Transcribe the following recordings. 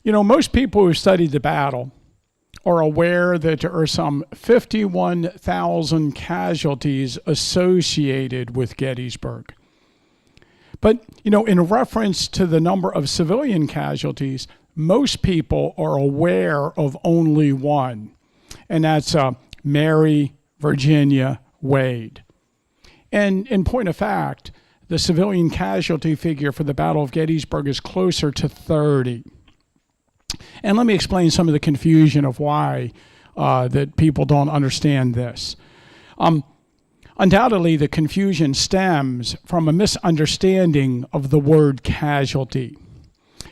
Most people who studied the battle are aware that there are some 51,000 casualties associated with Gettysburg. But, in reference to the number of civilian casualties, most people are aware of only one, and that's Mary Virginia Wade. And in point of fact, the civilian casualty figure for the Battle of Gettysburg is closer to 30. And let me explain some of the confusion of why that people don't understand this. Undoubtedly, the confusion stems from a misunderstanding of the word casualty.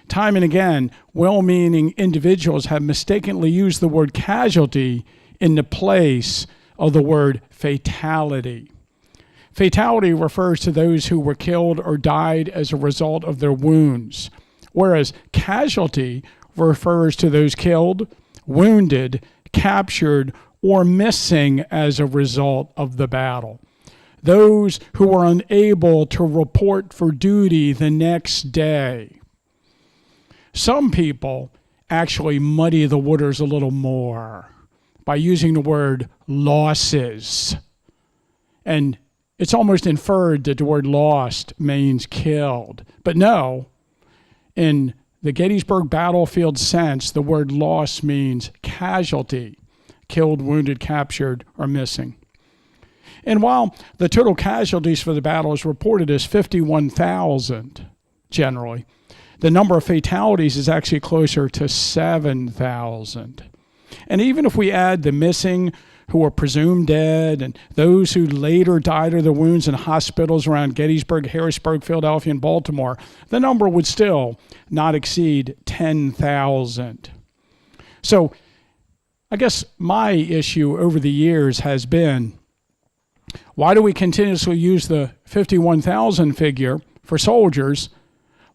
Time and again, well-meaning individuals have mistakenly used the word casualty in the place of the word fatality. Fatality refers to those who were killed or died as a result of their wounds, whereas casualty refers to those killed, wounded, captured, or missing as a result of the battle. Those who were unable to report for duty the next day. Some people actually muddy the waters a little more by using the word losses. And it's almost inferred that the word lost means killed. But no, in the Gettysburg battlefield sense, the word loss means casualty, killed, wounded, captured, or missing. And while the total casualties for the battle is reported as 51,000 generally, the number of fatalities is actually closer to 7,000. And even if we add the missing who were presumed dead and those who later died of their wounds in hospitals around Gettysburg, Harrisburg, Philadelphia, and Baltimore, the number would still not exceed 10,000. So I guess my issue over the years has been, why do we continuously use the 51,000 figure for soldiers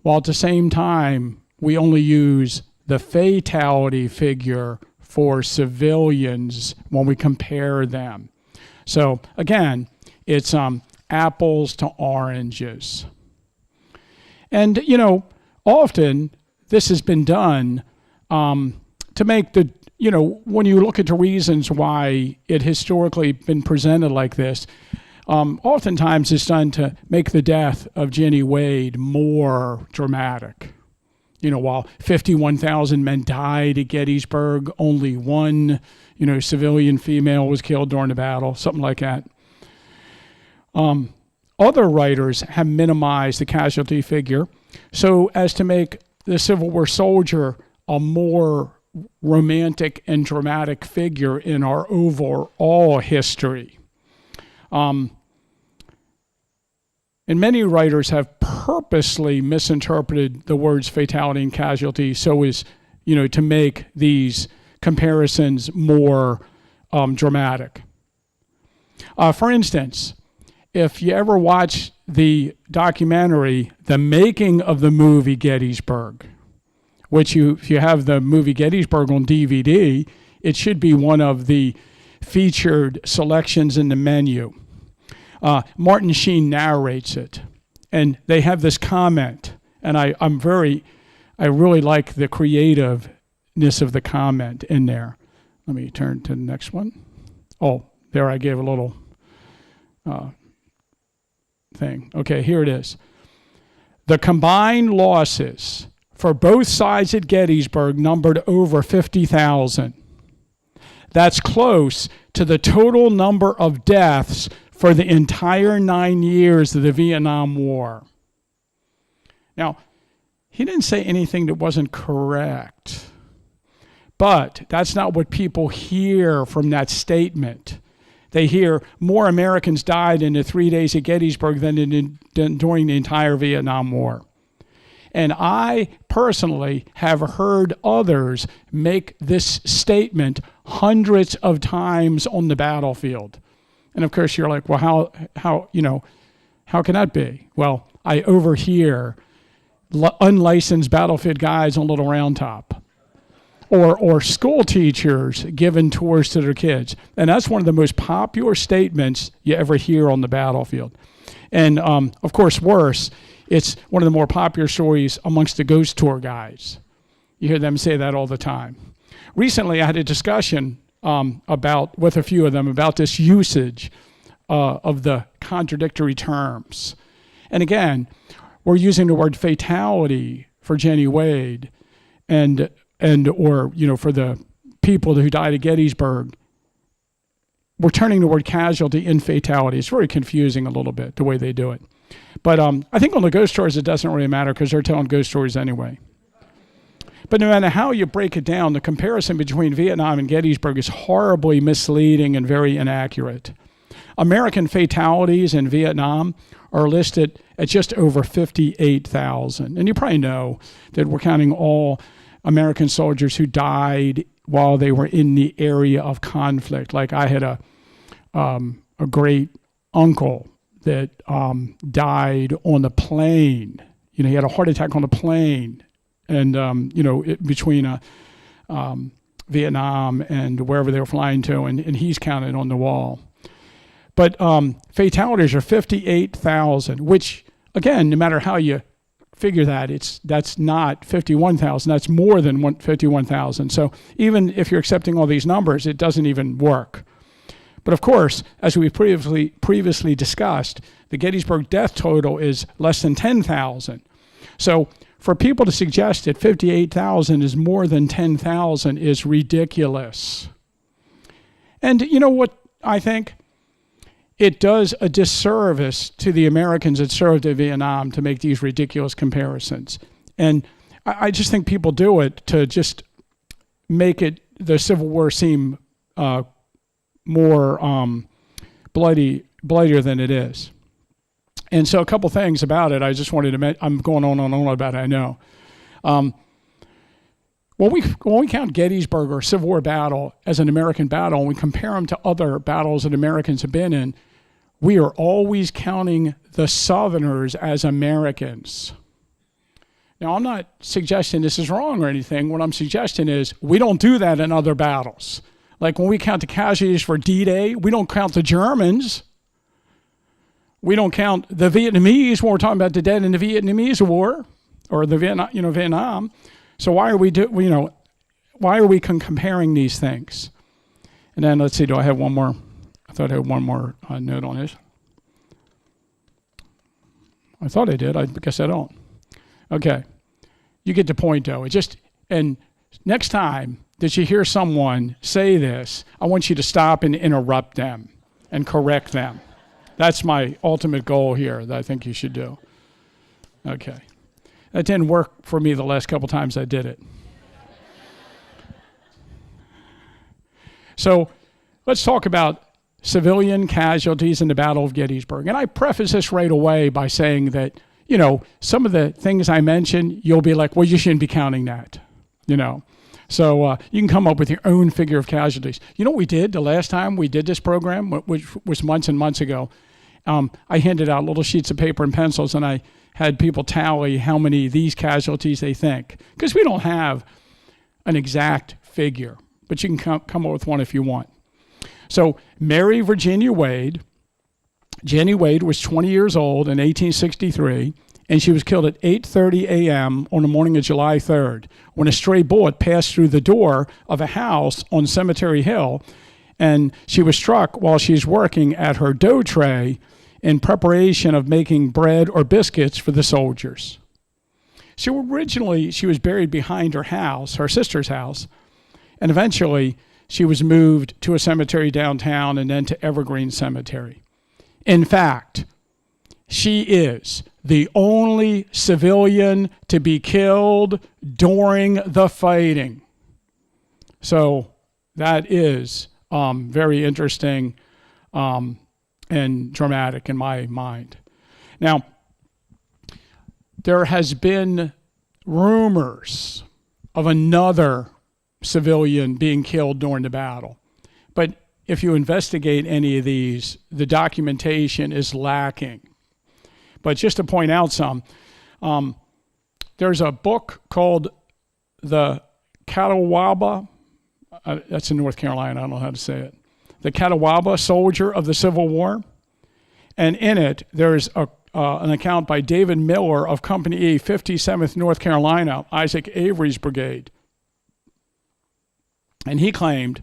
while at the same time we only use the fatality figure for civilians when we compare them? So again, it's apples to oranges. And, often this has been done to make the, when you look at the reasons why it historically been presented like this, oftentimes it's done to make the death of Jennie Wade more dramatic. While 51,000 men died at Gettysburg, only one, civilian female was killed during the battle, something like that. Other writers have minimized the casualty figure so as to make the Civil War soldier a more romantic and dramatic figure in our overall history. And many writers have purposely misinterpreted the words fatality and casualty so as, to make these comparisons more dramatic. For instance, if you ever watch the documentary, The Making of the Movie Gettysburg, which if you have the movie Gettysburg on DVD, it should be one of the featured selections in the menu. Martin Sheen narrates it, and they have this comment, and I really like the creativeness of the comment in there. Let me turn to the next one. Oh, there I gave a little thing. Okay, here it is. The combined losses for both sides at Gettysburg numbered over 50,000. That's close to the total number of deaths for the entire 9 years of the Vietnam War. Now, he didn't say anything that wasn't correct, but that's not what people hear from that statement. They hear more Americans died in the 3 days at Gettysburg than during the entire Vietnam War. And I personally have heard others make this statement hundreds of times on the battlefield. And of course, you're like, well, how can that be? Well, I overhear unlicensed battlefield guys on Little Round Top, or school teachers giving tours to their kids. And that's one of the most popular statements you ever hear on the battlefield. And of course, worse, it's one of the more popular stories amongst the ghost tour guys. You hear them say that all the time. Recently, I had a discussion with a few of them about this usage of the contradictory terms. And again, we're using the word fatality for Jennie Wade and or for the people who died at Gettysburg. We're turning the word casualty in fatality. It's very confusing a little bit, the way they do it. But I think on the ghost stories, it doesn't really matter because they're telling ghost stories anyway. But no matter how you break it down, the comparison between Vietnam and Gettysburg is horribly misleading and very inaccurate. American fatalities in Vietnam are listed at just over 58,000. And you probably know that we're counting all American soldiers who died while they were in the area of conflict. Like I had a great uncle that died on the plane. He had a heart attack on the plane. And, between Vietnam and wherever they were flying to, and he's counted on the wall. But fatalities are 58,000, which, again, no matter how you figure that's not 51,000. That's more than 51,000. So even if you're accepting all these numbers, it doesn't even work. But of course, as we previously discussed, the Gettysburg death total is less than 10,000. So for people to suggest that 58,000 is more than 10,000 is ridiculous. And you know what I think? It does a disservice to the Americans that served in Vietnam to make these ridiculous comparisons. And I just think people do it to just make the Civil War seem more bloodier than it is. And so a couple things about it I just wanted to mention. I'm going on and on about it, I know. When we count Gettysburg or Civil War battle as an American battle, and we compare them to other battles that Americans have been in, we are always counting the Southerners as Americans. Now, I'm not suggesting this is wrong or anything. What I'm suggesting is we don't do that in other battles. Like when we count the casualties for D-Day, we don't count the Germans. We don't count the Vietnamese when we're talking about the dead in the Vietnamese War or the Vietnam. So why are we comparing these things? And then let's see, do I have one more? I thought I had one more note on this. I thought I did. I guess I don't. Okay. You get the point, though. And next time that you hear someone say this, I want you to stop and interrupt them and correct them. That's my ultimate goal here that I think you should do. Okay. That didn't work for me the last couple times I did it. So let's talk about civilian casualties in the Battle of Gettysburg. And I preface this right away by saying that, some of the things I mentioned, you'll be like, well, you shouldn't be counting that, So you can come up with your own figure of casualties. You know what we did the last time we did this program, which was months and months ago? I handed out little sheets of paper and pencils, and I had people tally how many of these casualties they think. Because we don't have an exact figure, but you can come up with one if you want. So Mary Virginia Wade, Jennie Wade was 20 years old in 1863, and she was killed at 8:30 a.m. on the morning of July 3rd when a stray bullet passed through the door of a house on Cemetery Hill, and she was struck while she's working at her dough tray in preparation of making bread or biscuits for the soldiers. So originally, she was buried behind her house, her sister's house, and eventually she was moved to a cemetery downtown and then to Evergreen Cemetery. In fact, she is the only civilian to be killed during the fighting. So that is very interesting and dramatic in my mind. Now, there has been rumors of another civilian being killed during the battle. But if you investigate any of these, the documentation is lacking. But just to point out some, there's a book called The Catawba, that's in North Carolina, I don't know how to say it. The Catawba Soldier of the Civil War. And in it, there's an account by David Miller of Company E, 57th North Carolina, Isaac Avery's brigade. And he claimed,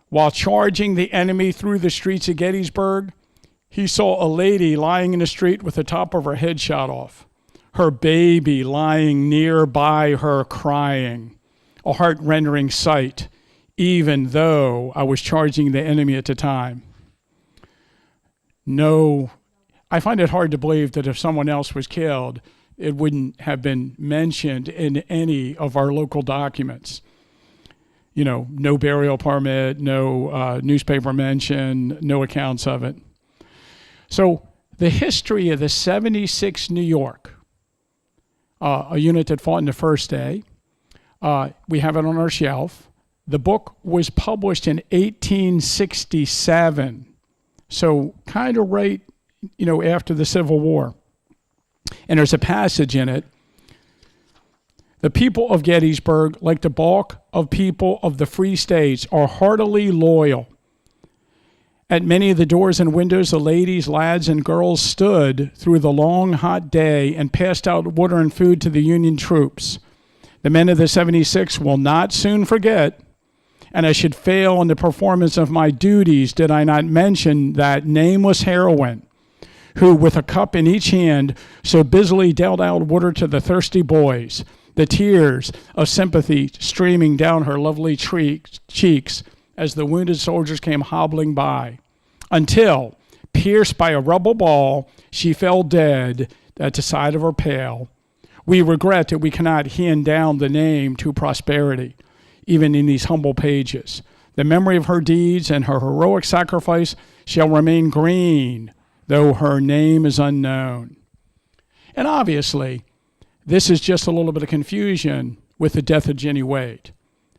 while charging the enemy through the streets of Gettysburg, he saw a lady lying in the street with the top of her head shot off, her baby lying nearby her crying, a heart-rending sight, even though I was charging the enemy at the time. No, I find it hard to believe that if someone else was killed, it wouldn't have been mentioned in any of our local documents. You know, no burial permit, no newspaper mention, no accounts of it. So the history of the 76 New York, a unit that fought in the first day, we have it on our shelf. The book was published in 1867, so kind of right, after the Civil War. And there's a passage in it. The people of Gettysburg, like the bulk of people of the free states, are heartily loyal. At many of the doors and windows, the ladies, lads, and girls stood through the long, hot day and passed out water and food to the Union troops. The men of the 76 will not soon forget, and I should fail in the performance of my duties did I not mention that nameless heroine who, with a cup in each hand, so busily dealt out water to the thirsty boys, the tears of sympathy streaming down her lovely cheeks as the wounded soldiers came hobbling by, until, pierced by a rebel ball, she fell dead at the side of her pail. We regret that we cannot hand down the name to posterity, even in these humble pages. The memory of her deeds and her heroic sacrifice shall remain green, though her name is unknown. And obviously, this is just a little bit of confusion with the death of Jennie Wade.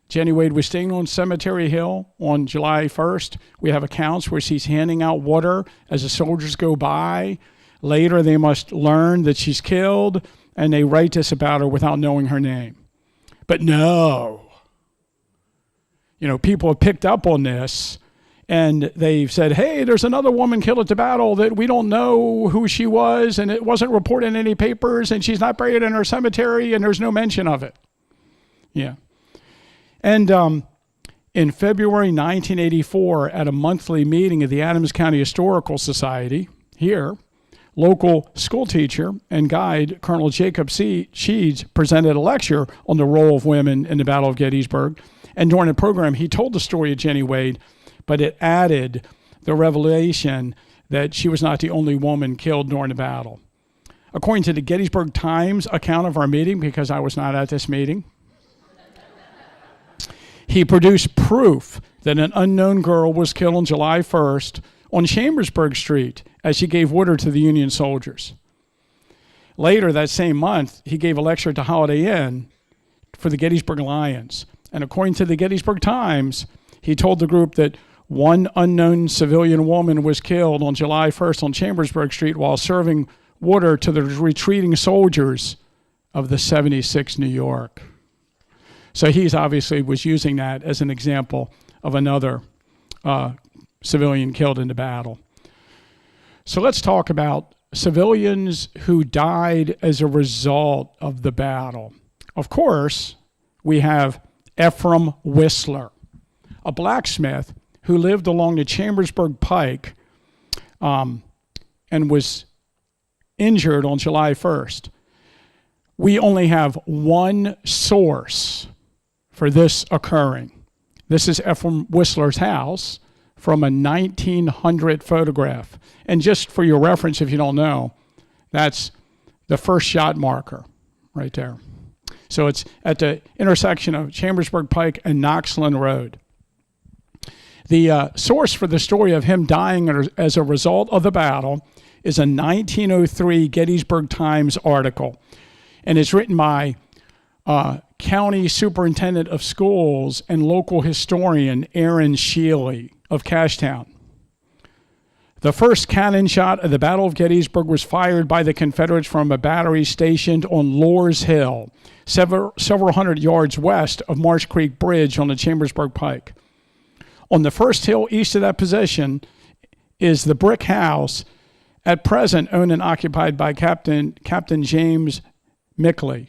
Jennie Wade was staying on Cemetery Hill on July 1st. We have accounts where she's handing out water as the soldiers go by. Later, they must learn that she's killed, and they write this about her without knowing her name. But no. People have picked up on this, and they've said, hey, there's another woman killed at the battle that we don't know who she was, and it wasn't reported in any papers, and she's not buried in her cemetery, and there's no mention of it. Yeah. And in February 1984, at a monthly meeting of the Adams County Historical Society here, local school teacher and guide Colonel Jacob Sheeds presented a lecture on the role of women in the Battle of Gettysburg. And during the program, he told the story of Jennie Wade, but it added the revelation that she was not the only woman killed during the battle. According to the Gettysburg Times account of our meeting, because I was not at this meeting, he produced proof that an unknown girl was killed on July 1st on Chambersburg Street as she gave water to the Union soldiers. Later that same month, he gave a lecture at the Holiday Inn for the Gettysburg Lions. And according to the Gettysburg Times, he told the group that one unknown civilian woman was killed on July 1st on Chambersburg Street while serving water to the retreating soldiers of the 76 New York. So he's obviously was using that as an example of another civilian killed in the battle. So let's talk about civilians who died as a result of the battle. Of course, we have Ephraim Whistler, a blacksmith who lived along the Chambersburg Pike and was injured on July 1st. We only have one source for this occurring. This is Ephraim Whistler's house from a 1900 photograph. And just for your reference, if you don't know, that's the first shot marker right there. So it's at the intersection of Chambersburg Pike and Knoxland Road. The source for the story of him dying as a result of the battle is a 1903 Gettysburg Times article. And it's written by County Superintendent of Schools and local historian Aaron Shealy of Cashtown. The first cannon shot of the Battle of Gettysburg was fired by the Confederates from a battery stationed on Lohr's Hill, several hundred yards west of Marsh Creek Bridge on the Chambersburg Pike. On the first hill east of that position is the brick house At present owned and occupied by Captain James Mickley.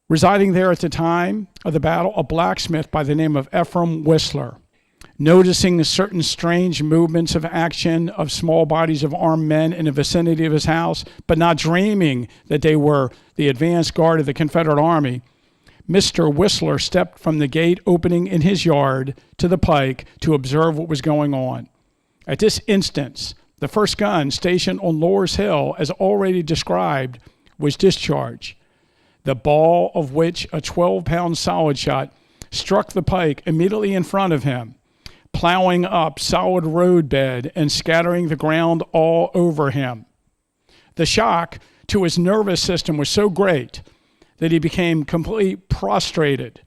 Residing there at the time of the battle, a blacksmith by the name of Ephraim Whistler. Noticing certain strange movements of action of small bodies of armed men in the vicinity of his house, but not dreaming that they were the advance guard of the Confederate Army, Mr. Whistler stepped from the gate opening in his yard to the pike to observe what was going on. At this instance, the first gun stationed on Lower's Hill, as already described, was discharged, the ball of which, a 12-pound solid shot, struck the pike immediately in front of him, plowing up solid roadbed and scattering the ground all over him. The shock to his nervous system was so great that he became completely prostrated.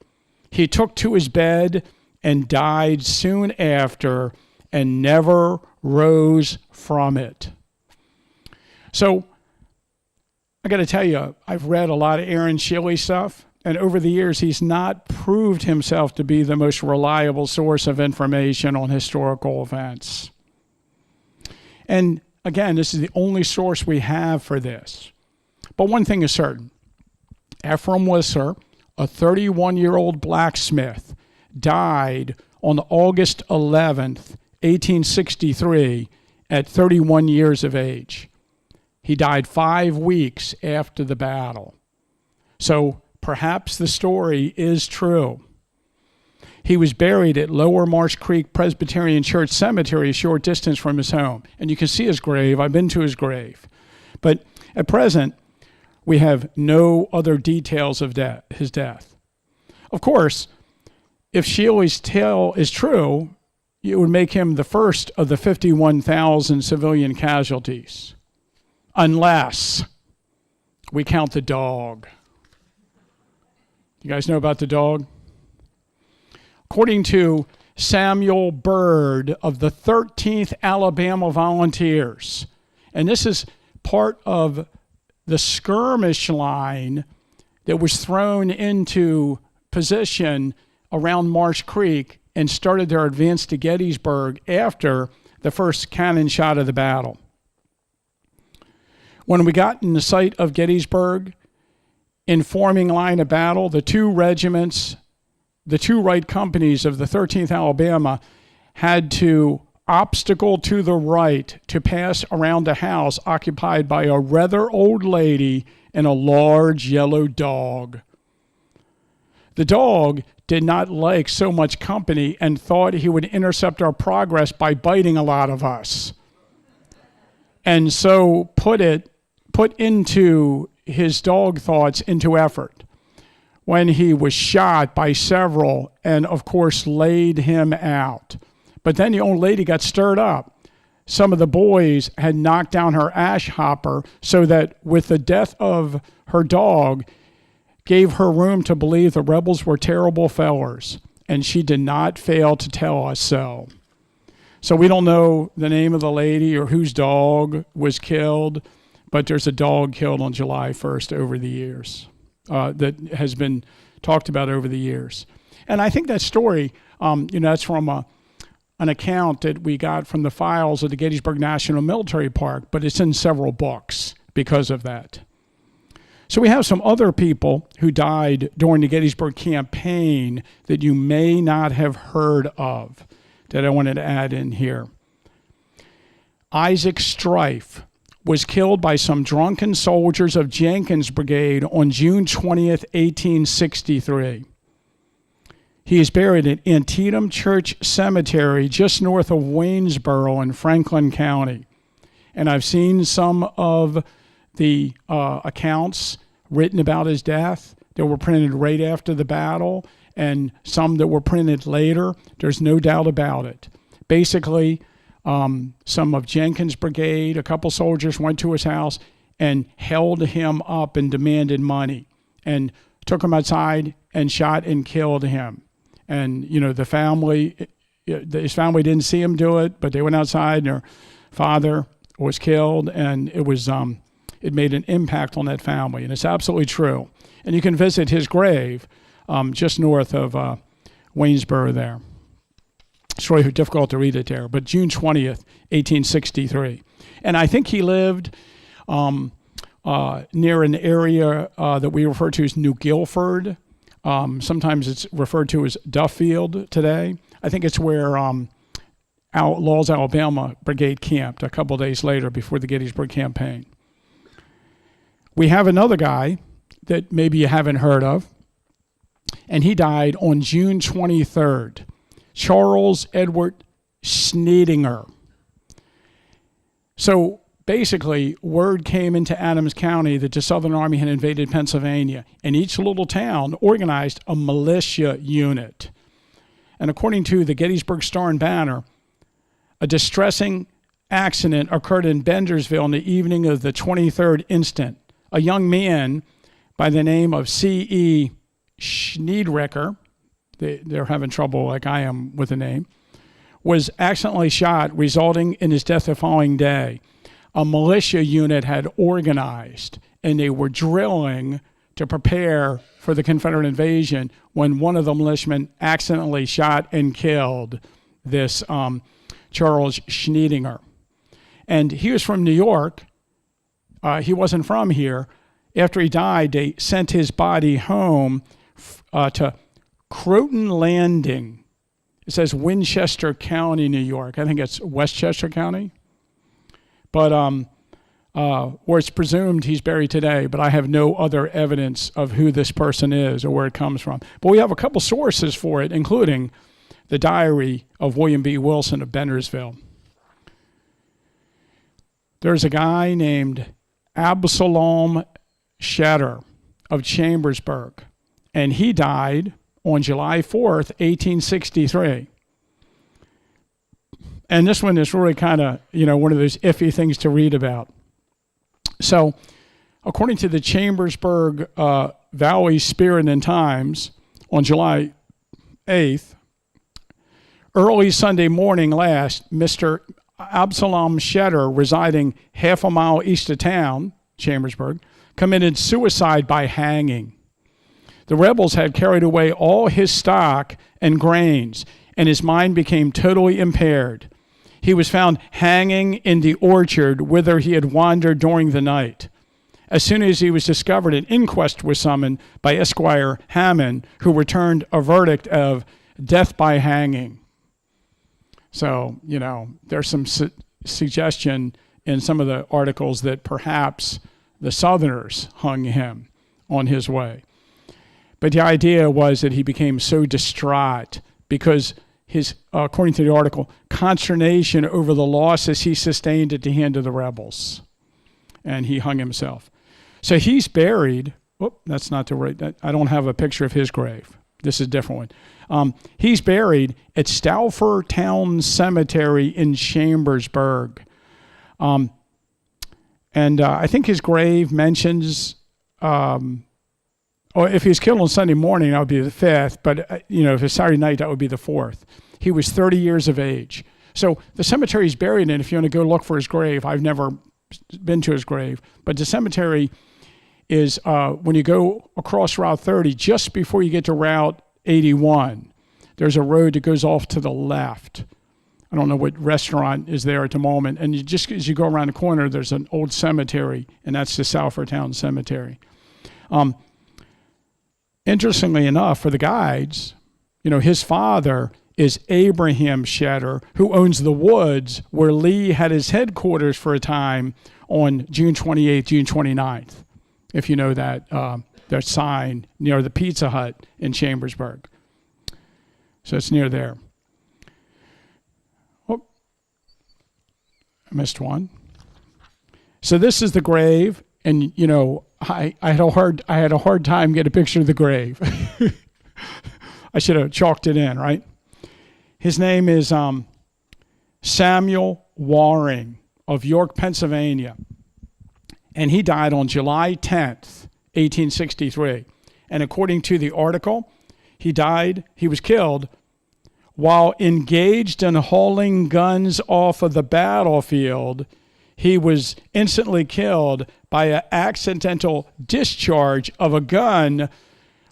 He took to his bed and died soon after and never rose from it. So I got to tell you, I've read a lot of Aaron Shilley stuff, and over the years, he's not proved himself to be the most reliable source of information on historical events. And again, this is the only source we have for this. But one thing is certain. Ephraim Whistler, a 31-year-old blacksmith, died on August 11th, 1863, at 31 years of age. He died 5 weeks after the battle. So perhaps the story is true. He was buried at Lower Marsh Creek Presbyterian Church Cemetery, a short distance from his home. And you can see his grave. I've been to his grave. But at present, we have no other details of his death. Of course, if Shilley's tale is true, it would make him the first of the 51,000 civilian casualties. Unless we count the dog. You guys know about the dog? According to Samuel Byrd of the 13th Alabama Volunteers, and this is part of the skirmish line that was thrown into position around Marsh Creek and started their advance to Gettysburg after the first cannon shot of the battle. When we got in the sight of Gettysburg, in forming line of battle, the two regiments, the two right companies of the 13th Alabama had to obstacle to the right to pass around a house occupied by a rather old lady and a large yellow dog. The dog did not like so much company and thought he would intercept our progress by biting a lot of us. And so put into his dog thoughts into effort when he was shot by several and, of course, laid him out. But then the old lady got stirred up. Some of the boys had knocked down her ash hopper so that with the death of her dog, gave her room to believe the rebels were terrible fellers, and she did not fail to tell us so. So we don't know the name of the lady or whose dog was killed, but there's a dog killed on July 1st over the years that has been talked about over the years. And I think that story, that's from an account that we got from the files of the Gettysburg National Military Park, but it's in several books because of that. So we have some other people who died during the Gettysburg campaign that you may not have heard of that I wanted to add in here. Isaac Strife was killed by some drunken soldiers of Jenkins' brigade on June 20th, 1863. He is buried at Antietam Church Cemetery just north of Waynesboro in Franklin County. And I've seen some of the accounts written about his death that were printed right after the battle and some that were printed later. There's no doubt about it. Basically, some of Jenkins' brigade, a couple soldiers went to his house and held him up and demanded money and took him outside and shot and killed him. And, the family, his family didn't see him do it, but they went outside and their father was killed, and it was, it made an impact on that family. And it's absolutely true. And you can visit his grave just north of Waynesboro there. It's really difficult to read it there, but June 20th, 1863. And I think he lived near an area that we refer to as New Guilford. Sometimes it's referred to as Duffield today. I think it's where Laws, Alabama Brigade camped a couple days later before the Gettysburg campaign. We have another guy that maybe you haven't heard of, and he died on June 23rd. Charles Edward Schneedinger. So basically, word came into Adams County that the Southern Army had invaded Pennsylvania, and each little town organized a militia unit. And according to the Gettysburg Star and Banner, a distressing accident occurred in Bendersville on the evening of the 23rd instant. A young man by the name of C.E. Schneidrecker, they're having trouble like I am with the name, was accidentally shot, resulting in his death the following day. A militia unit had organized, and they were drilling to prepare for the Confederate invasion when one of the militiamen accidentally shot and killed this Charles Schneedinger. And he was from New York. He wasn't from here. After he died, they sent his body home to Croton Landing. It says Winchester County, New York. I think it's Westchester County. But where it's presumed he's buried today, but I have no other evidence of who this person is or where it comes from. But we have a couple sources for it, including the diary of William B. Wilson of Bendersville. There's a guy named Absalom Shetter of Chambersburg, and he died on July 4th, 1863. And this one is really kind of, one of those iffy things to read about. So, according to the Chambersburg Valley Spirit and Times, on July 8th, early Sunday morning last, Mr. Absalom Shetter, residing half a mile east of town, Chambersburg, committed suicide by hanging. The rebels had carried away all his stock and grains, and his mind became totally impaired. He was found hanging in the orchard whither he had wandered during the night. As soon as he was discovered, an inquest was summoned by Esquire Hammond, who returned a verdict of death by hanging. So, there's some suggestion in some of the articles that perhaps the Southerners hung him on his way. But the idea was that he became so distraught because his, according to the article, consternation over the losses he sustained at the hand of the rebels. And he hung himself. So he's buried. That's not the right. I don't have a picture of his grave. This is a different one. He's buried at Stauffer Town Cemetery in Chambersburg. And I think his grave mentions, if he was killed on Sunday morning, that would be the 5th. But, if it's Saturday night, that would be the 4th. He was 30 years of age. So the cemetery he's buried in, if you want to go look for his grave, I've never been to his grave, but the cemetery is when you go across Route 30, just before you get to Route 81, there's a road that goes off to the left. I don't know what restaurant is there at the moment. And as you go around the corner, there's an old cemetery, and that's the Stauffer Town Cemetery. Interestingly enough, for the guides, his father is Abraham Shetter, who owns the woods where Lee had his headquarters for a time on June 28th, June 29th, if you know that sign near the Pizza Hut in Chambersburg. So it's near there. Oh, I missed one. So this is the grave, and I had a hard time getting a picture of the grave. I should have chalked it in, right? His name is Samuel Waring of York, Pennsylvania. And he died on July 10th, 1863. And according to the article, he was killed while engaged in hauling guns off of the battlefield. He was instantly killed by an accidental discharge of a gun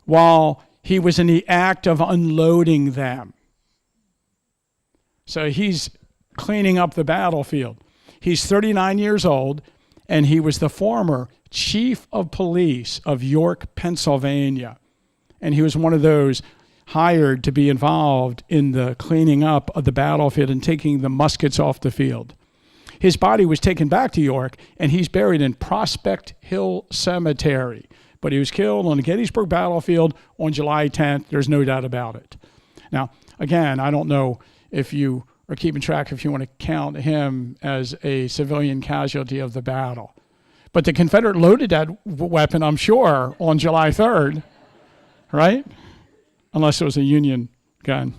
while he was in the act of unloading them. So he's cleaning up the battlefield. He's 39 years old, and he was the former chief of police of York, Pennsylvania. And he was one of those hired to be involved in the cleaning up of the battlefield and taking the muskets off the field. His body was taken back to York, and he's buried in Prospect Hill Cemetery. But he was killed on the Gettysburg battlefield on July 10th. There's no doubt about it. Now, again, I don't know if you are keeping track, if you want to count him as a civilian casualty of the battle. But the Confederate loaded that weapon, I'm sure, on July 3rd, right? Unless it was a Union gun.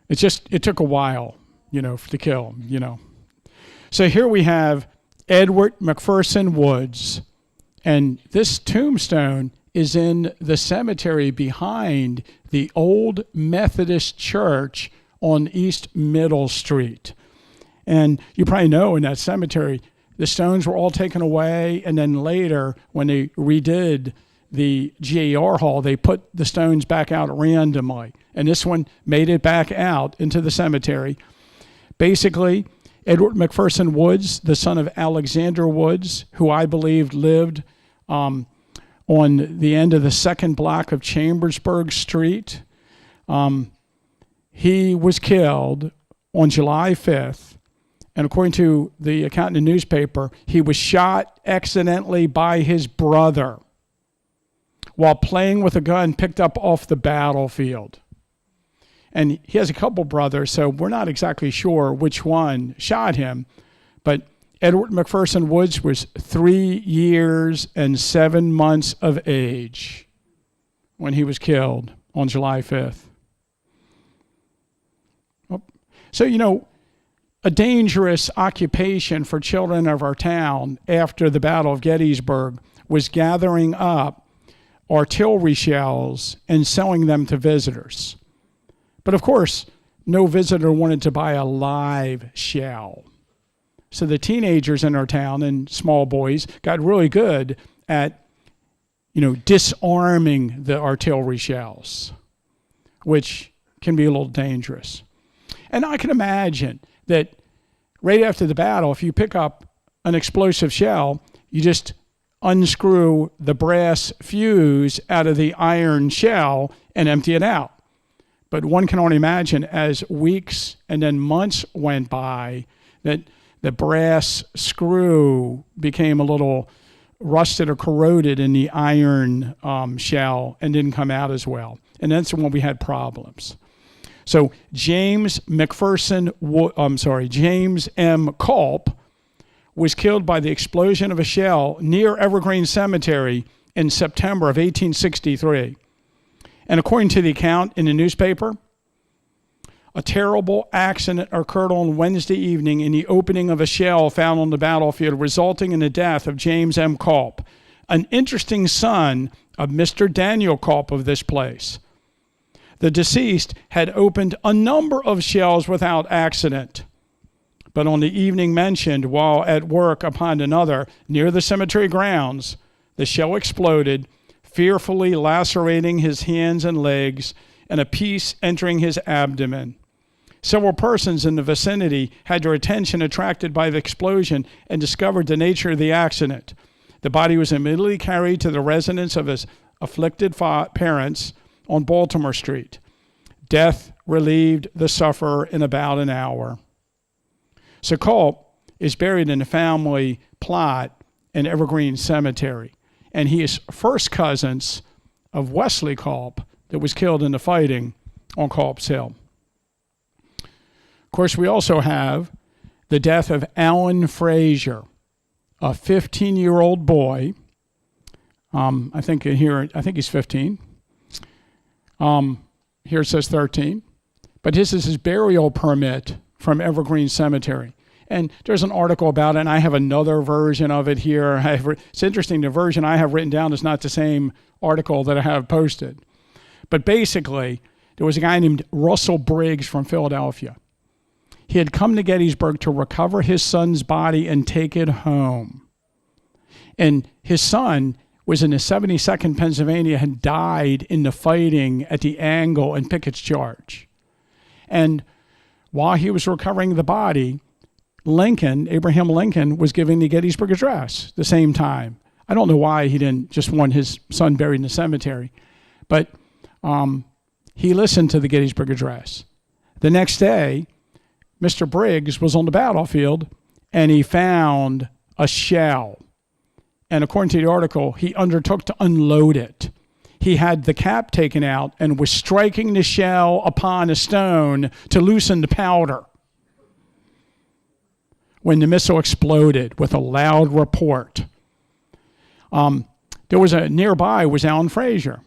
It took a while, to kill him, So here we have Edward McPherson Woods, and this tombstone is in the cemetery behind the old Methodist church on East Middle Street. And you probably know in that cemetery, the stones were all taken away, and then later, when they redid the GAR hall, they put the stones back out randomly. And this one made it back out into the cemetery. Basically, Edward McPherson Woods, the son of Alexander Woods, who I believe lived on the end of the second block of Chambersburg Street. He was killed on July 5th. And according to the account in the newspaper, he was shot accidentally by his brother while playing with a gun picked up off the battlefield. And he has a couple brothers, so we're not exactly sure which one shot him. But Edward McPherson Woods was 3 years and 7 months of age when he was killed on July 5th. So, a dangerous occupation for children of our town after the Battle of Gettysburg was gathering up artillery shells and selling them to visitors. But of course, no visitor wanted to buy a live shell. So the teenagers in our town and small boys got really good at, disarming the artillery shells, which can be a little dangerous. And I can imagine that right after the battle, if you pick up an explosive shell, you just unscrew the brass fuse out of the iron shell and empty it out. But one can only imagine as weeks and then months went by that the brass screw became a little rusted or corroded in the iron shell and didn't come out as well. And that's when we had problems. So James M. Culp was killed by the explosion of a shell near Evergreen Cemetery in September of 1863. And according to the account in the newspaper, a terrible accident occurred on Wednesday evening in the opening of a shell found on the battlefield, resulting in the death of James M. Culp, an interesting son of Mr. Daniel Culp of this place. The deceased had opened a number of shells without accident, but on the evening mentioned, while at work upon another near the cemetery grounds, the shell exploded, fearfully lacerating his hands and legs, and a piece entering his abdomen. Several persons in the vicinity had their attention attracted by the explosion and discovered the nature of the accident. The body was immediately carried to the residence of his afflicted parents on Baltimore Street. Death relieved the sufferer in about an hour. So Culp is buried in the family plot in Evergreen Cemetery, and he is first cousins of Wesley Culp that was killed in the fighting on Culp's Hill. Of course, we also have the death of Alan Frazier, a 15-year-old boy. I think he's 15. Here it says 13. But this is his burial permit from Evergreen Cemetery. And there's an article about it, and I have another version of it here. It's interesting, the version I have written down is not the same article that I have posted. But basically, there was a guy named Russell Briggs from Philadelphia. He had come to Gettysburg to recover his son's body and take it home. And his son was in the 72nd Pennsylvania, had died in the fighting at the Angle and Pickett's Charge. And while he was recovering the body, Abraham Lincoln, was giving the Gettysburg Address the same time. I don't know why he didn't just want his son buried in the cemetery, but he listened to the Gettysburg Address. The next day, Mr. Briggs was on the battlefield, and he found a shell. And according to the article, he undertook to unload it. He had the cap taken out and was striking the shell upon a stone to loosen the powder when the missile exploded with a loud report. Nearby was Alan Fraser,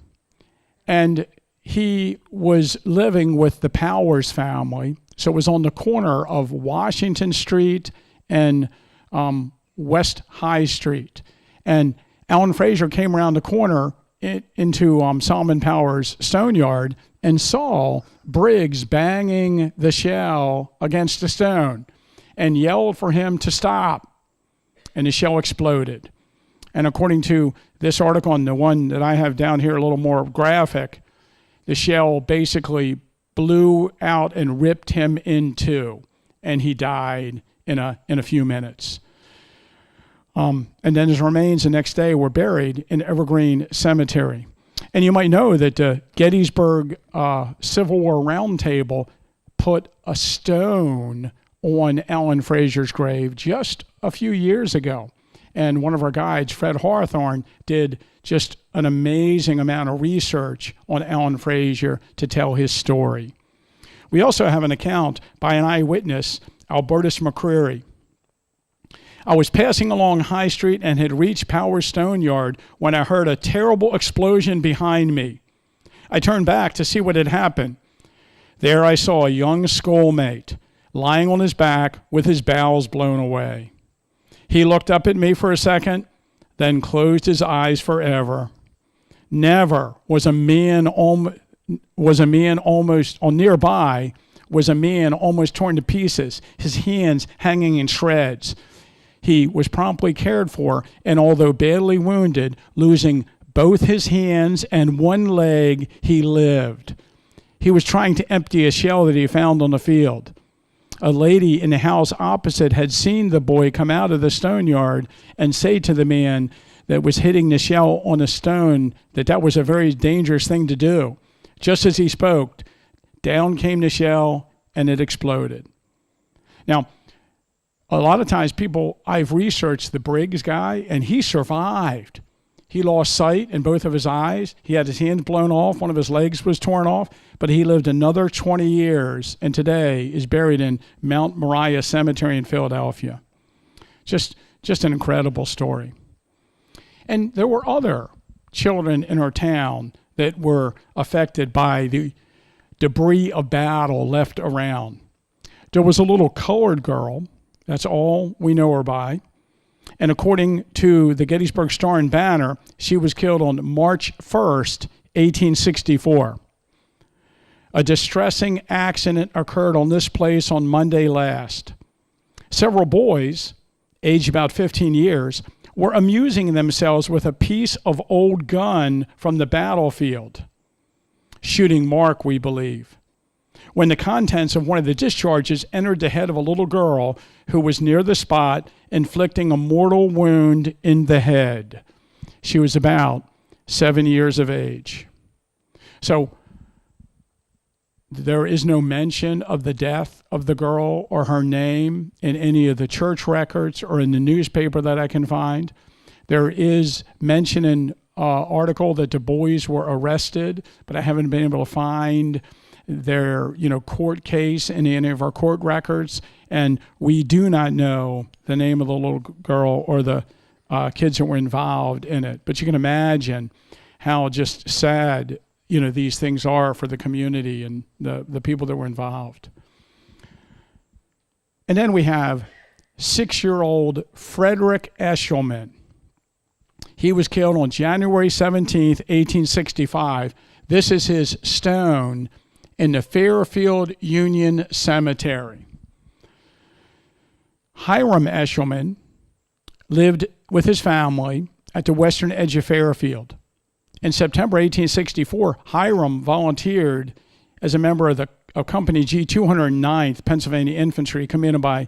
and he was living with the Powers family. So it was on the corner of Washington Street and West High Street. And Alan Fraser came around the corner into Solomon Powers' stone yard and saw Briggs banging the shell against the stone and yelled for him to stop. And the shell exploded. And according to this article and the one that I have down here a little more graphic, the shell basically blew out and ripped him in two, and he died in a few minutes. And then his remains the next day were buried in Evergreen Cemetery. And you might know that the Gettysburg Civil War Roundtable put a stone on Alan Fraser's grave just a few years ago. And one of our guides, Fred Hawthorne, did just an amazing amount of research on Alan Fraser to tell his story. We also have an account by an eyewitness, Albertus McCreary. I was passing along High Street and had reached Powers Stone Yard when I heard a terrible explosion behind me. I turned back to see what had happened. There I saw a young schoolmate lying on his back with his bowels blown away. He looked up at me for a second, then closed his eyes forever. Never was a man almost torn to pieces, his hands hanging in shreds. He was promptly cared for, and although badly wounded, losing both his hands and one leg, he lived. He was trying to empty a shell that he found on the field. A lady in the house opposite had seen the boy come out of the stone yard and say to the man that was hitting the shell on a stone that was a very dangerous thing to do. Just as he spoke, down came the shell and it exploded. Now, a lot of times I've researched the Briggs guy, and he survived. He lost sight in both of his eyes. He had his hands blown off. One of his legs was torn off, but he lived another 20 years and today is buried in Mount Moriah Cemetery in Philadelphia. Just an incredible story. And there were other children in our town that were affected by the debris of battle left around. There was a little colored girl. That's all we know her by. And according to the Gettysburg Star and Banner, she was killed on March 1st, 1864. A distressing accident occurred on this place on Monday last. Several boys, aged about 15 years, were amusing themselves with a piece of old gun from the battlefield, shooting mark, we believe, when the contents of one of the discharges entered the head of a little girl who was near the spot, inflicting a mortal wound in the head. She was about 7 years of age. So there is no mention of the death of the girl or her name in any of the church records or in the newspaper that I can find. There is mention in article that the boys were arrested, but I haven't been able to find their court case in any of our court records, and we do not know the name of the little girl or the kids that were involved in it. But you can imagine how just sad these things are for the community and the people that were involved. And then we have 6-year-old Frederick Eshelman. He was killed on January 17th, 1865. This is his stone in the Fairfield Union Cemetery. Hiram Eshelman lived with his family at the western edge of Fairfield. In September 1864, Hiram volunteered as a member of the of Company G 209th Pennsylvania Infantry, commanded by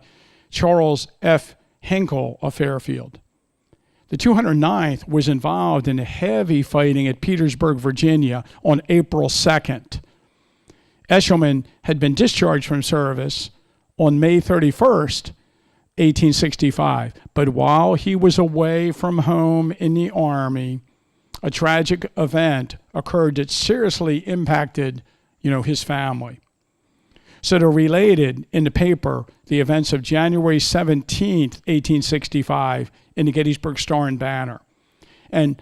Charles F. Hinkle of Fairfield. The 209th was involved in heavy fighting at Petersburg, Virginia on April 2nd. Eshelman had been discharged from service on May 31st, 1865. But while he was away from home in the Army, a tragic event occurred that seriously impacted, his family. So they're related in the paper, the events of January 17th, 1865, in the Gettysburg Star and Banner. And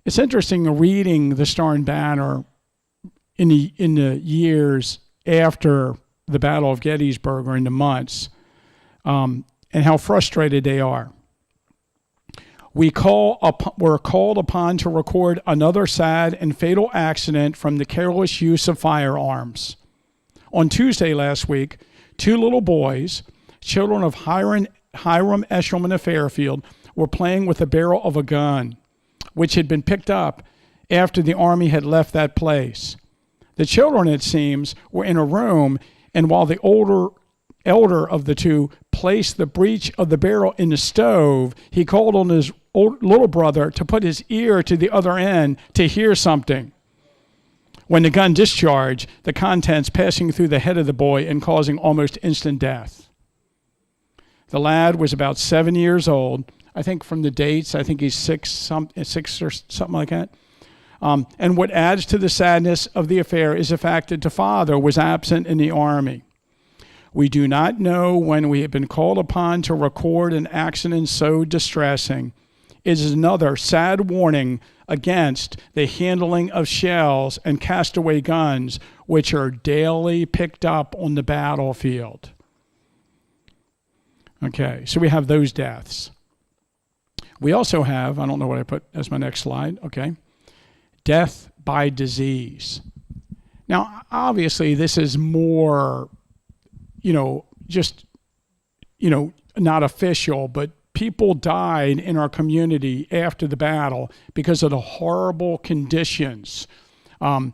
it's interesting reading the Star and Banner in the years after the Battle of Gettysburg, or in the months, and how frustrated they are. We're called upon to record another sad and fatal accident from the careless use of firearms. On Tuesday last week, 2 little boys, children of Hiram Eshelman of Fairfield, were playing with the barrel of a gun, which had been picked up after the Army had left that place. The children, it seems, were in a room, and while the elder of the two placed the breech of the barrel in the stove, he called on his little brother to put his ear to the other end to hear something. When the gun discharged, the contents passing through the head of the boy and causing almost instant death. The lad was about 7 years old. I think from the dates, I think he's six or something like that. And what adds to the sadness of the affair is the fact that the father was absent in the Army. We do not know when we have been called upon to record an accident so distressing. It is another sad warning against the handling of shells and castaway guns, which are daily picked up on the battlefield. Okay, so we have those deaths. We also have, I don't know what I put as my next slide, okay, death by disease. Now, obviously, this is more, not official, but people died in our community after the battle because of the horrible conditions, the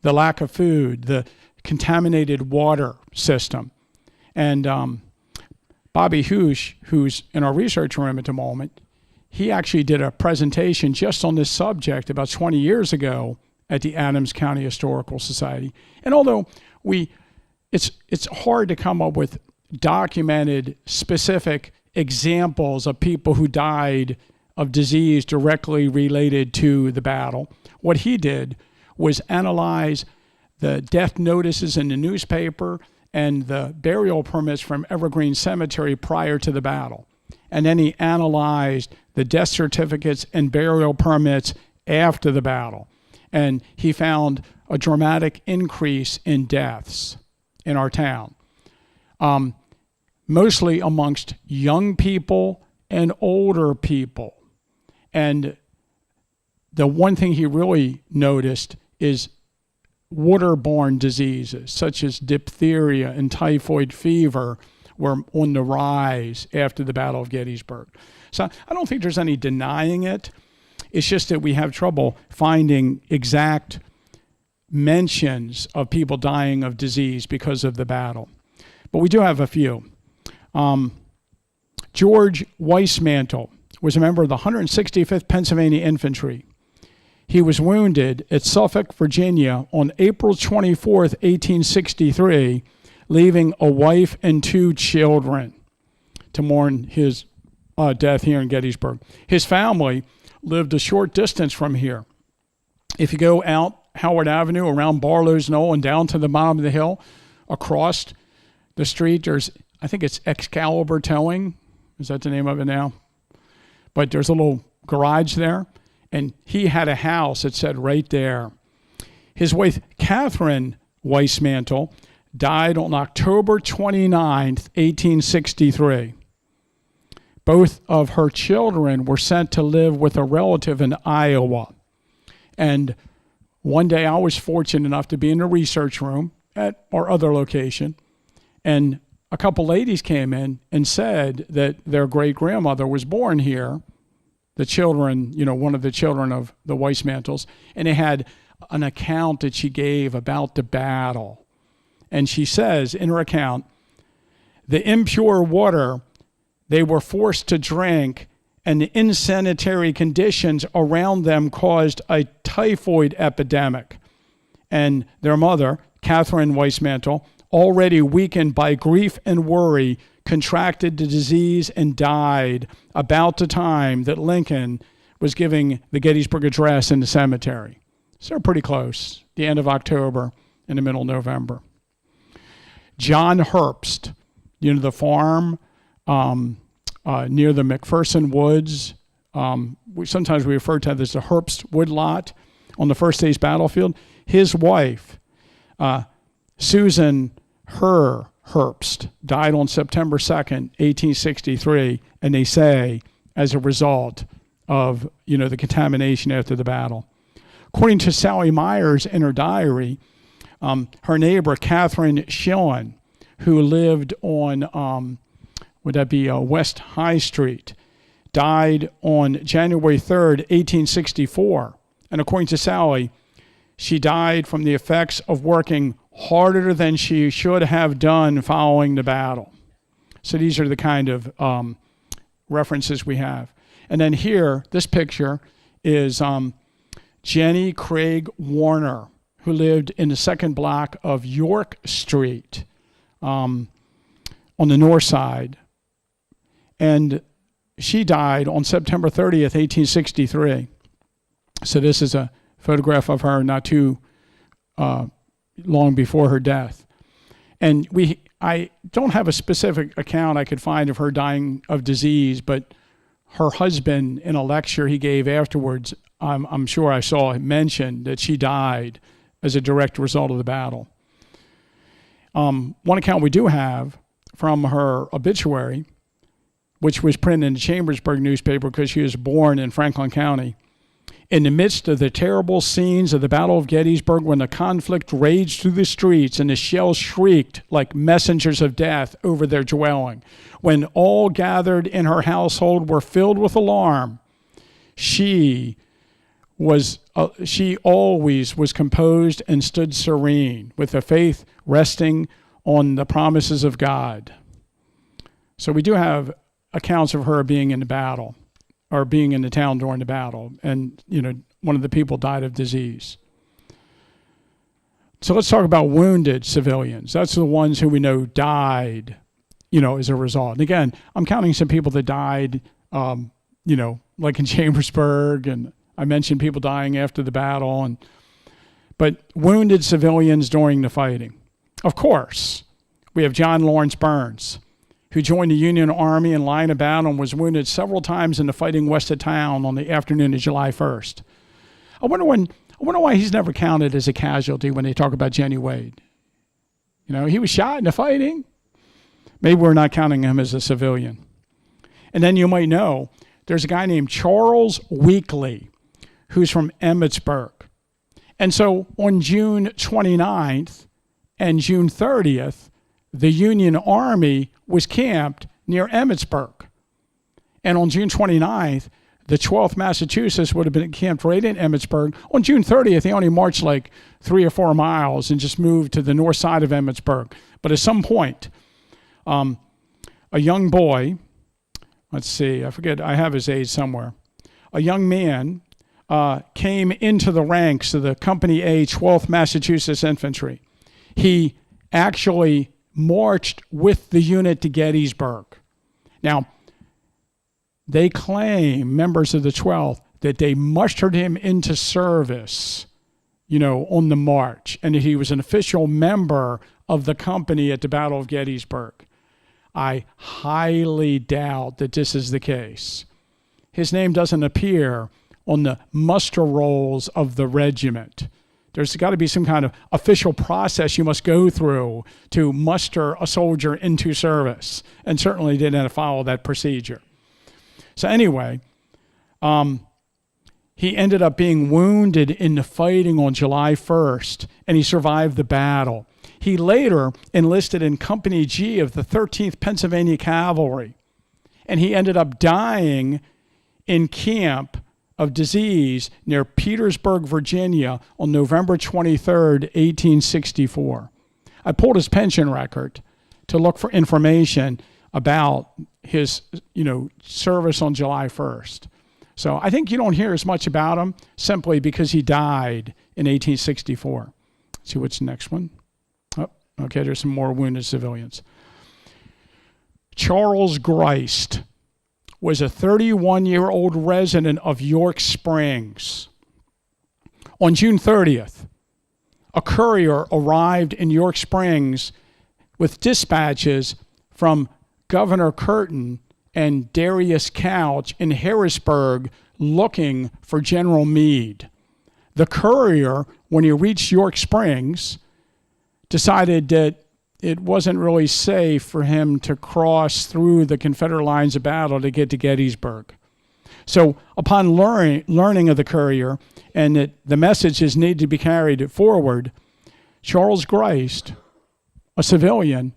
lack of food, the contaminated water system. And Bobby Hoosh, who's in our research room at the moment, he actually did a presentation just on this subject about 20 years ago at the Adams County Historical Society. And although it's hard to come up with documented specific examples of people who died of disease directly related to the battle, what he did was analyze the death notices in the newspaper and the burial permits from Evergreen Cemetery prior to the battle. And then he analyzed the death certificates and burial permits after the battle. And he found a dramatic increase in deaths in our town, mostly amongst young people and older people. And the one thing he really noticed is waterborne diseases such as diphtheria and typhoid fever were on the rise after the Battle of Gettysburg. So I don't think there's any denying it. It's just that we have trouble finding exact mentions of people dying of disease because of the battle. But we do have a few. George Weissmantel was a member of the 165th Pennsylvania Infantry. He was wounded at Suffolk, Virginia on April 24th, 1863, leaving a wife and 2 children to mourn his death here in Gettysburg. His family lived a short distance from here. If you go out Howard Avenue, around Barlow's Knoll, and down to the bottom of the hill, across the street, there's, I think it's Excalibur Towing. Is that the name of it now? But there's a little garage there, and he had a house, it said right there. His wife, Catherine Weissmantel, died on October 29th, 1863. Both of her children were sent to live with a relative in Iowa. And one day I was fortunate enough to be in the research room at our other location, and a couple ladies came in and said that their great-grandmother was born here, the children, one of the children of the Weissmantels, and they had an account that she gave about the battle. And she says in her account, the impure water they were forced to drink and the insanitary conditions around them caused a typhoid epidemic. And their mother, Catherine Weissmantel, already weakened by grief and worry, contracted the disease and died about the time that Lincoln was giving the Gettysburg Address in the cemetery. So they're pretty close, the end of October and the middle of November. John Herbst, the farm near the McPherson Woods. Sometimes we refer to it as the Herbst Woodlot on the First Day's battlefield. His wife, Susan Herbst, died on September 2nd, 1863, and they say as a result of the contamination after the battle. According to Sally Myers in her diary, her neighbor Catherine Schillen, who lived on West High Street, died on January 3rd, 1864. And according to Sally, she died from the effects of working harder than she should have done following the battle. So these are the kind of references we have. And then here, this picture is Jennie Craig Warner, who lived in the second block of York Street on the north side. And she died on September 30th, 1863. So this is a photograph of her not too long before her death. And I don't have a specific account I could find of her dying of disease, but her husband, in a lecture he gave afterwards, I'm sure I saw him mention that she died as a direct result of the battle. One account we do have from her obituary, which was printed in the Chambersburg newspaper because she was born in Franklin County. In the midst of the terrible scenes of the Battle of Gettysburg, when the conflict raged through the streets and the shells shrieked like messengers of death over their dwelling, when all gathered in her household were filled with alarm, she always was composed and stood serene, with her faith resting on the promises of God. So we do have accounts of her being in the battle, or being in the town during the battle, and one of the people died of disease. So let's talk about wounded civilians. That's the ones who we know died, as a result. And again, I'm counting some people that died, like in Chambersburg, and I mentioned people dying after the battle, but wounded civilians during the fighting. Of course, we have John Lawrence Burns, who joined the Union Army in line of battle and was wounded several times in the fighting west of town on the afternoon of July 1st. I wonder why he's never counted as a casualty when they talk about Jennie Wade. He was shot in the fighting. Maybe we're not counting him as a civilian. And then you might know there's a guy named Charles Weekly, who's from Emmitsburg. And so on June 29th and June 30th, the Union Army was camped near Emmitsburg. And on June 29th, the 12th Massachusetts would have been camped right in Emmitsburg. On June 30th, they only marched like 3 or 4 miles and just moved to the north side of Emmitsburg. But at some point, a young boy, let's see, I forget, I have his age somewhere. A young man came into the ranks of the Company A 12th Massachusetts Infantry. He actually marched with the unit to Gettysburg. Now, they claim, members of the 12th, that they mustered him into service, on the march, and that he was an official member of the company at the Battle of Gettysburg. I highly doubt that this is the case. His name doesn't appear on the muster rolls of the regiment. There's got to be some kind of official process you must go through to muster a soldier into service, and certainly didn't follow that procedure. So anyway, he ended up being wounded in the fighting on July 1st, and he survived the battle. He later enlisted in Company G of the 13th Pennsylvania Cavalry, and he ended up dying in camp of disease near Petersburg, Virginia on November 23rd, 1864. I pulled his pension record to look for information about his, service on July 1st. So I think you don't hear as much about him simply because he died in 1864. Let's see what's the next one. Oh, okay, there's some more wounded civilians. Charles Grist was a 31-year-old resident of York Springs. On June 30th, a courier arrived in York Springs with dispatches from Governor Curtin and Darius Couch in Harrisburg looking for General Meade. The courier, when he reached York Springs, decided that it wasn't really safe for him to cross through the Confederate lines of battle to get to Gettysburg. So upon learning of the courier and that the messages needed to be carried forward, Charles Grist, a civilian,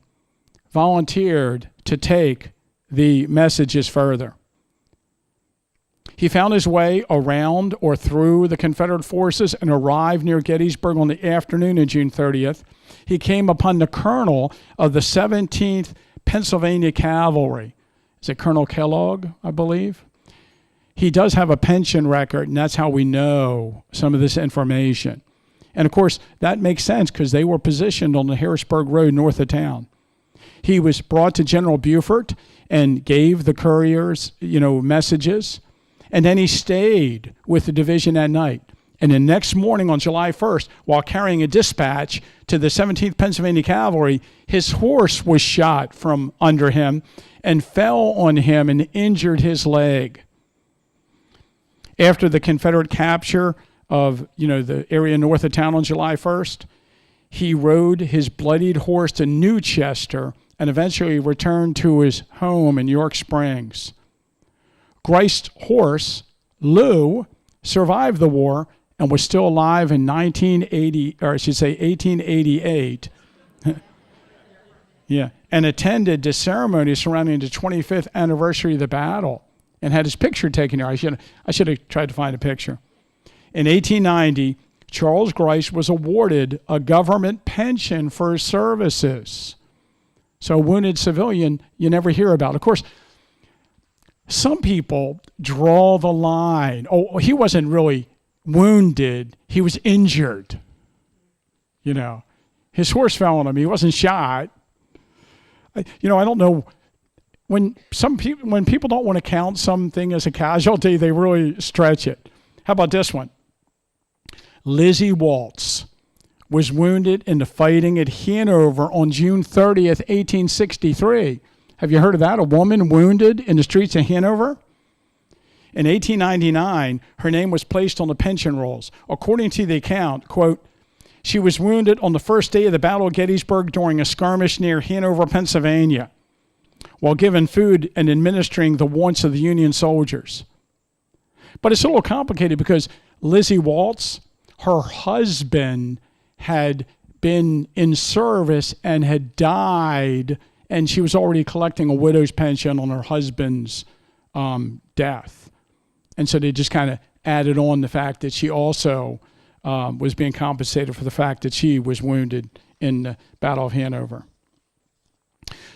volunteered to take the messages further. He found his way around or through the Confederate forces and arrived near Gettysburg on the afternoon of June 30th. He came upon the colonel of the 17th Pennsylvania Cavalry. Is it Colonel Kellogg, I believe? He does have a pension record, and that's how we know some of this information. And of course, that makes sense because they were positioned on the Harrisburg Road north of town. He was brought to General Beaufort and gave the couriers, messages. And then he stayed with the division that night. And the next morning on July 1st, while carrying a dispatch to the 17th Pennsylvania Cavalry, his horse was shot from under him and fell on him and injured his leg. After the Confederate capture of, the area north of town on July 1st, he rode his bloodied horse to New Chester and eventually returned to his home in York Springs. Grist's horse, Lou, survived the war and was still alive in 1888. Yeah, and attended the ceremony surrounding the 25th anniversary of the battle and had his picture taken here. I should have tried to find a picture. In 1890, Charles Grist was awarded a government pension for his services. So a wounded civilian you never hear about. Of course, some people draw the line. Oh, he wasn't really wounded. He was injured. His horse fell on him. He wasn't shot. I don't know. When people don't want to count something as a casualty, they really stretch it. How about this one? Lizzie Waltz was wounded in the fighting at Hanover on June 30th, 1863. Have you heard of that? A woman wounded in the streets of Hanover? In 1899, her name was placed on the pension rolls. According to the account, quote, she was wounded on the first day of the Battle of Gettysburg during a skirmish near Hanover, Pennsylvania, while given food and administering the wants of the Union soldiers. But it's a little complicated because Lizzie Waltz, her husband had been in service and had died, and she was already collecting a widow's pension on her husband's death. And so they just kind of added on the fact that she also was being compensated for the fact that she was wounded in the Battle of Hanover.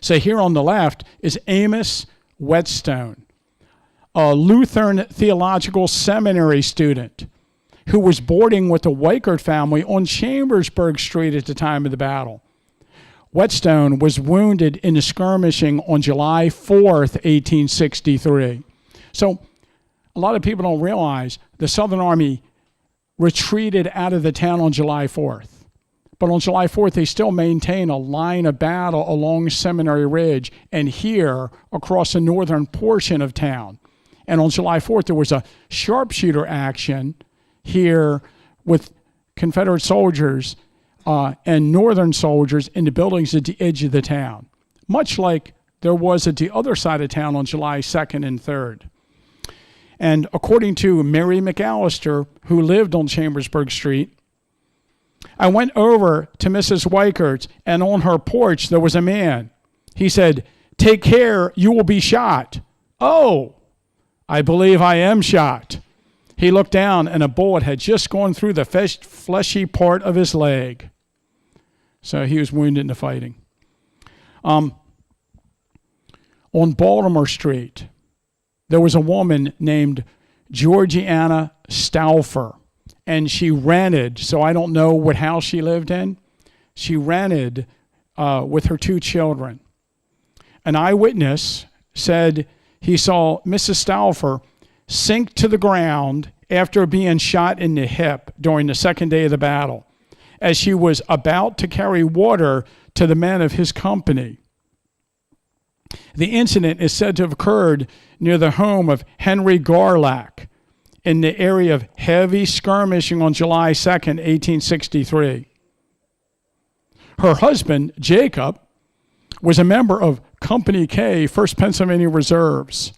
So here on the left is Amos Whetstone, a Lutheran Theological Seminary student who was boarding with the Weichert family on Chambersburg Street at the time of the battle. Whetstone was wounded in the skirmishing on July 4th, 1863. So a lot of people don't realize the Southern Army retreated out of the town on July 4th. But on July 4th, they still maintain a line of battle along Seminary Ridge and here across the northern portion of town. And on July 4th, there was a sharpshooter action here with Confederate soldiers and Northern soldiers in the buildings at the edge of the town, much like there was at the other side of town on July 2nd and 3rd. And according to Mary McAllister, who lived on Chambersburg Street, I went over to Mrs. Weichert's, and on her porch there was a man. He said, "Take care, you will be shot." "Oh, I believe I am shot." He looked down, and a bullet had just gone through the fleshy part of his leg. So he was wounded in the fighting. On Baltimore Street, there was a woman named Georgiana Stauffer, and she rented, so I don't know what house she lived in. She rented with her 2 children. An eyewitness said he saw Mrs. Stauffer sink to the ground after being shot in the hip during the second day of the battle, as she was about to carry water to the men of his company. The incident is said to have occurred near the home of Henry Garlack in the area of heavy skirmishing on July 2nd, 1863. Her husband, Jacob, was a member of Company K, 1st Pennsylvania Reserves,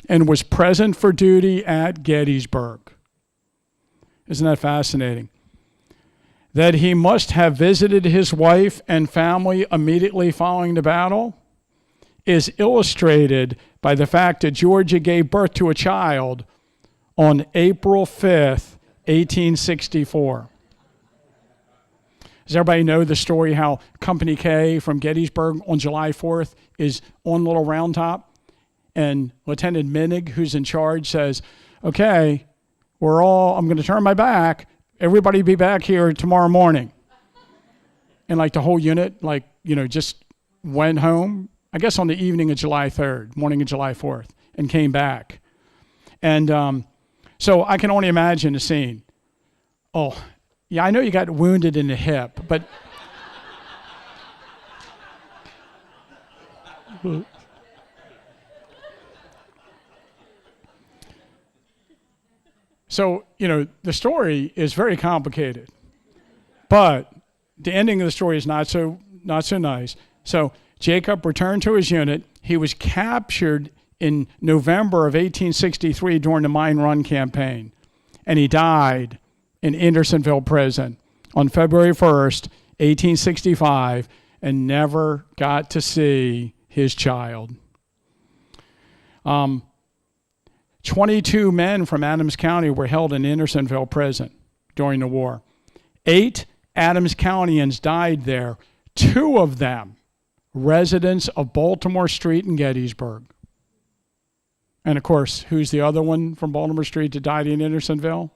and was present for duty at Gettysburg. Isn't that fascinating? That he must have visited his wife and family immediately following the battle is illustrated by the fact that Georgia gave birth to a child on April 5th, 1864. Does everybody know the story how Company K from Gettysburg on July 4th is on Little Round Top? And Lieutenant Minnig, who's in charge, says, okay, I'm going to turn my back. Everybody be back here tomorrow morning. And like the whole unit, just went home, I guess on the evening of July 3rd, morning of July 4th, and came back. And so I can only imagine the scene. Oh, yeah, I know you got wounded in the hip, but so, the story is very complicated, but the ending of the story is not so nice. So Jacob returned to his unit. He was captured in November of 1863 during the Mine Run campaign, and he died in Andersonville prison on February 1st, 1865, and never got to see his child. 22 men from Adams County were held in Andersonville prison during the war. 8 Adams Countyans died there, 2 of them residents of Baltimore Street in Gettysburg. And of course, who's the other one from Baltimore Street that died in Andersonville?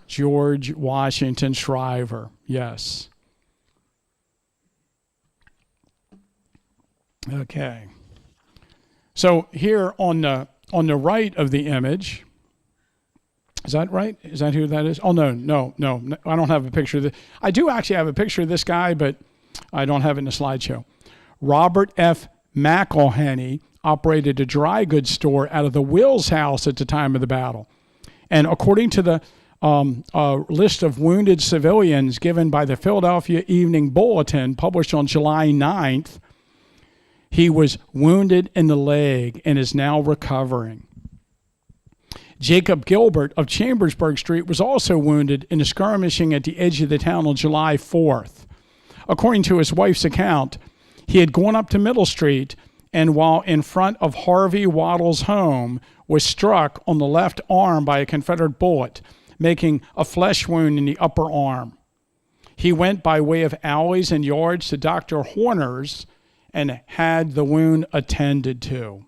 George Washington Shriver, yes. Okay. So here on the right of the image, is that right? Is that who that is? Oh, no. I don't have a picture of this. I do actually have a picture of this guy, but I don't have it in the slideshow. Robert F. McElhenney operated a dry goods store out of the Wills House at the time of the battle. And according to the list of wounded civilians given by the Philadelphia Evening Bulletin, published on July 9th, he was wounded in the leg and is now recovering. Jacob Gilbert of Chambersburg Street was also wounded in a skirmishing at the edge of the town on July 4th. According to his wife's account, he had gone up to Middle Street and while in front of Harvey Waddell's home was struck on the left arm by a Confederate bullet, making a flesh wound in the upper arm. He went by way of alleys and yards to Dr. Horner's and had the wound attended to.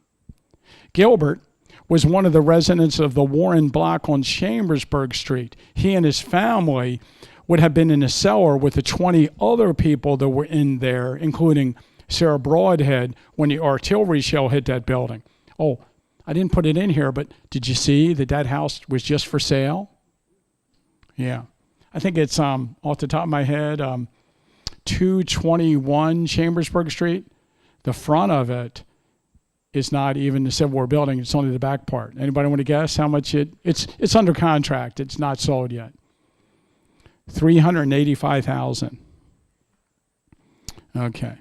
Gilbert was one of the residents of the Warren block on Chambersburg Street. He and his family would have been in a cellar with the 20 other people that were in there, including Sarah Broadhead, when the artillery shell hit that building. Oh, I didn't put it in here, but did you see that house was just for sale? Yeah. I think it's, off the top of my head, 221 Chambersburg Street. The front of it is not even the Civil War building. It's only the back part. Anybody want to guess how much it's under contract. It's not sold yet. $385,000. Okay.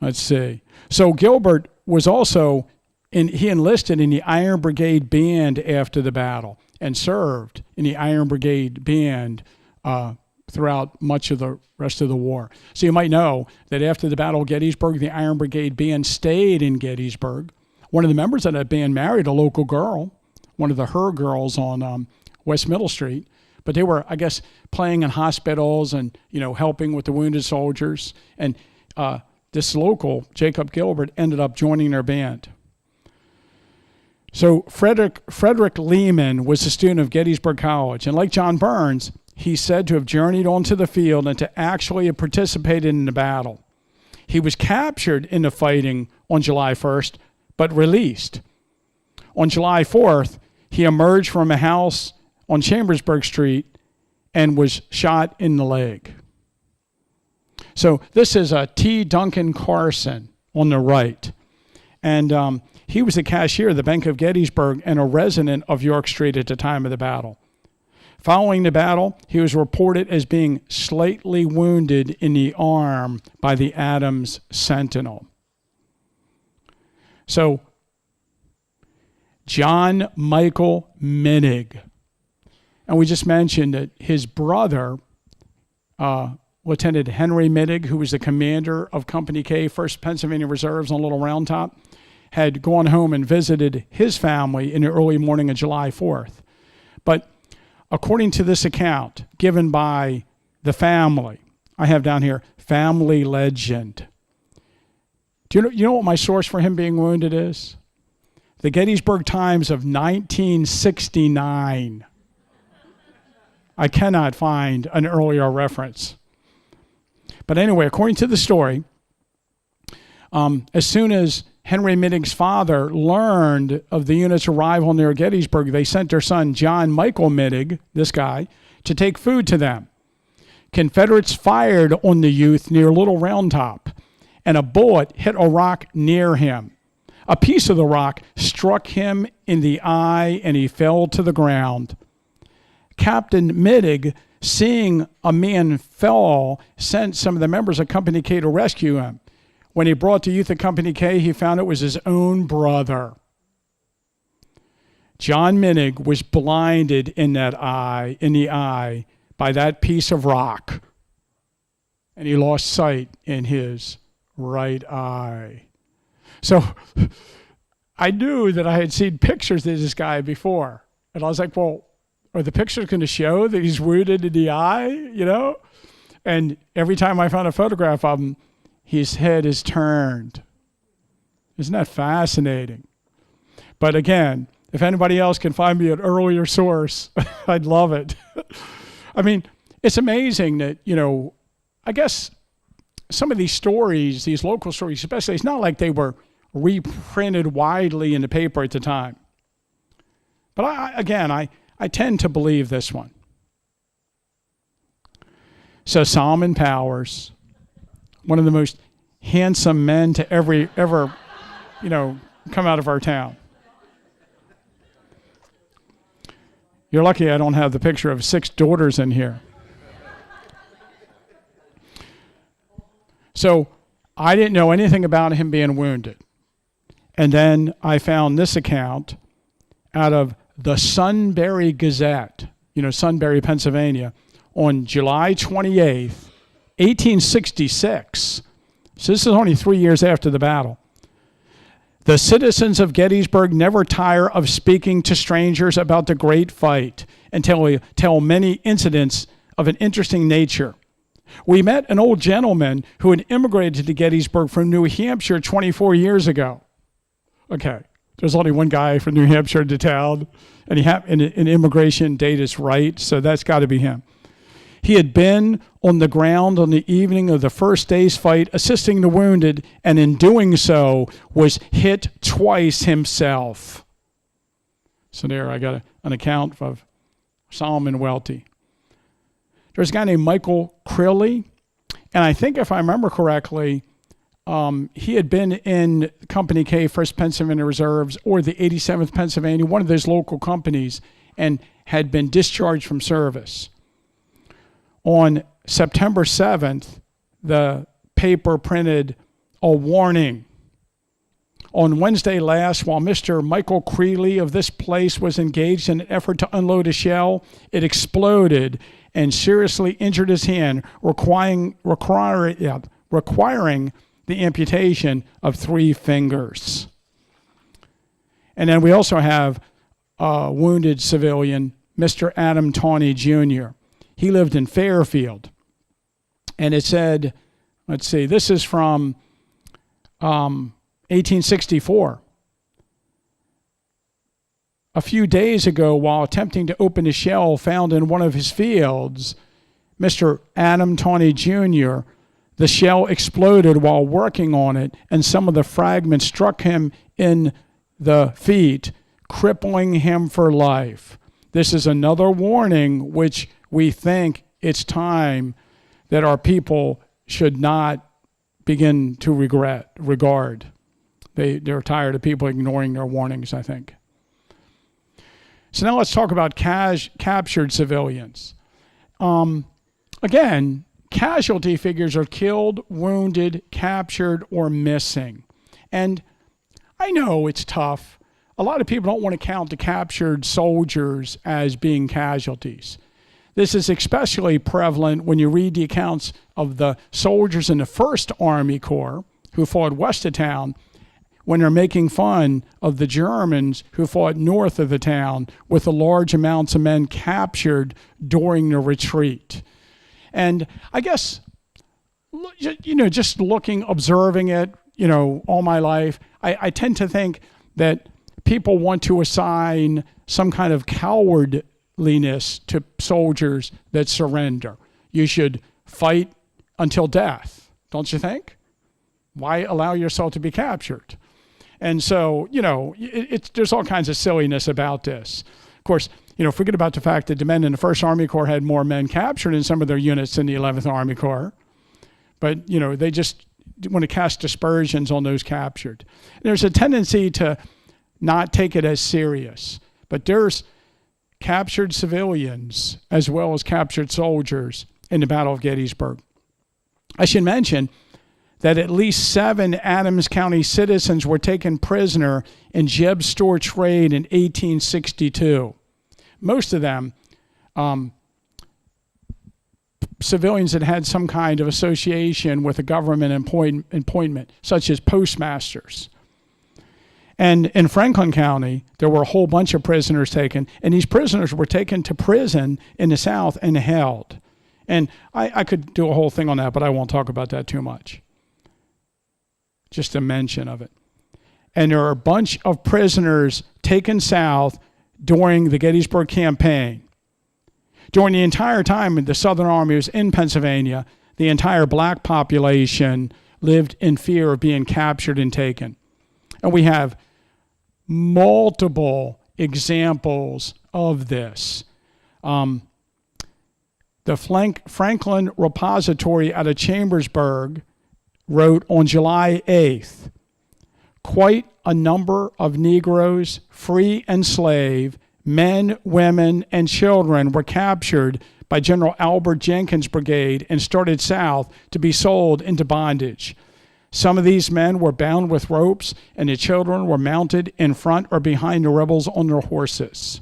Let's see. So Gilbert was also he enlisted in the Iron Brigade Band after the battle and served in the Iron Brigade Band throughout much of the rest of the war. So you might know that after the Battle of Gettysburg, the Iron Brigade Band stayed in Gettysburg. One of the members of that band married a local girl, one of the Her girls on West Middle Street. But they were, I guess, playing in hospitals and, helping with the wounded soldiers. And this local, Jacob Gilbert, ended up joining their band. So Frederick Lehman was a student of Gettysburg College. And like John Burns, he's said to have journeyed onto the field and to actually have participated in the battle. He was captured in the fighting on July 1st, but released. On July 4th, he emerged from a house on Chambersburg Street and was shot in the leg. So this is T. Duncan Carson on the right. And he was the cashier of the Bank of Gettysburg and a resident of York Street at the time of the battle. Following the battle, he was reported as being slightly wounded in the arm by the Adams Sentinel. So, John Michael Minnig. And we just mentioned that his brother, Lieutenant Henry Minnig, who was the commander of Company K, 1st Pennsylvania Reserves on Little Round Top, had gone home and visited his family in the early morning of July 4th. But according to this account given by the family, I have down here, family legend. Do you know what my source for him being wounded is? The Gettysburg Times of 1969. I cannot find an earlier reference. But anyway, according to the story, as soon as Henry Minnig's father learned of the unit's arrival near Gettysburg, they sent their son, John Michael Minnig, this guy, to take food to them. Confederates fired on the youth near Little Round Top, and a bullet hit a rock near him. A piece of the rock struck him in the eye, and he fell to the ground. Captain Minnig, seeing a man fall, sent some of the members of Company K to rescue him. When he brought the youth of Company K, he found it was his own brother. John Minnig was blinded in the eye, by that piece of rock, and he lost sight in his right eye. So I knew that I had seen pictures of this guy before, and I was like, well, are the pictures going to show that he's wounded in the eye, And every time I found a photograph of him, his head is turned. Isn't that fascinating? But again, if anybody else can find me an earlier source, I'd love it. I mean, it's amazing that, I guess some of these stories, these local stories especially, it's not like they were reprinted widely in the paper at the time. But I tend to believe this one. So Solomon Powers, one of the most handsome men to ever, come out of our town. You're lucky I don't have the picture of 6 daughters in here. So I didn't know anything about him being wounded. And then I found this account out of the Sunbury Gazette, Sunbury, Pennsylvania, on July 28th, 1866. So this is only 3 years after the battle. The citizens of Gettysburg never tire of speaking to strangers about the great fight and tell many incidents of an interesting nature. We met an old gentleman who had immigrated to Gettysburg from New Hampshire 24 years ago. Okay, there's only one guy from New Hampshire to town, and an immigration date is right, so that's got to be him. He had been on the ground on the evening of the first day's fight, assisting the wounded, and in doing so was hit twice himself. So there I got an account of Solomon Welty. There's a guy named Michael Crilly, and I think if I remember correctly, he had been in Company K, 1st Pennsylvania Reserves, or the 87th Pennsylvania, one of those local companies, and had been discharged from service. On September 7th, the paper printed a warning. On Wednesday last, while Mr. Michael Creeley of this place was engaged in an effort to unload a shell, it exploded and seriously injured his hand, requiring the amputation of 3 fingers. And then we also have a wounded civilian Mr. Adam Tawney Jr. He lived in Fairfield. And it said, let's see, this is from 1864. A few days ago, while attempting to open a shell found in one of his fields, Mr. Adam Tawney Jr., the shell exploded while working on it, and some of the fragments struck him in the feet, crippling him for life. This is another warning which we think it's time that our people should not begin to regard. They're tired of people ignoring their warnings, I think. So now let's talk about captured civilians. Again, casualty figures are killed, wounded, captured, or missing. And I know it's tough. A lot of people don't want to count the captured soldiers as being casualties. This is especially prevalent when you read the accounts of the soldiers in the 1st Army Corps who fought west of town, when they're making fun of the Germans who fought north of the town with the large amounts of men captured during the retreat. And I guess, just looking, observing it, all my life, I tend to think that people want to assign some kind of cowardliness to soldiers that surrender. You should fight until death, don't you think? Why allow yourself to be captured? And so, there's all kinds of silliness about this. Of course, forget about the fact that the men in the 1st Army Corps had more men captured in some of their units than the 11th Army Corps. But, they just want to cast aspersions on those captured. There's a tendency to not take it as serious. But there's captured civilians as well as captured soldiers in the Battle of Gettysburg. I should mention that at least 7 Adams County citizens were taken prisoner in Jebb's Store Trade in 1862. Most of them civilians that had some kind of association with a government appointment, such as postmasters. And in Franklin County, there were a whole bunch of prisoners taken, and these prisoners were taken to prison in the South and held. And I could do a whole thing on that, but I won't talk about that too much. Just a mention of it. And there are a bunch of prisoners taken south during the Gettysburg campaign. During the entire time the Southern Army was in Pennsylvania, the entire black population lived in fear of being captured and taken. And we have multiple examples of this. The Franklin Repository out of Chambersburg wrote on July 8th, quite a number of Negroes, free and slave, men, women, and children were captured by General Albert Jenkins' brigade and started south to be sold into bondage. Some of these men were bound with ropes, and the children were mounted in front or behind the rebels on their horses.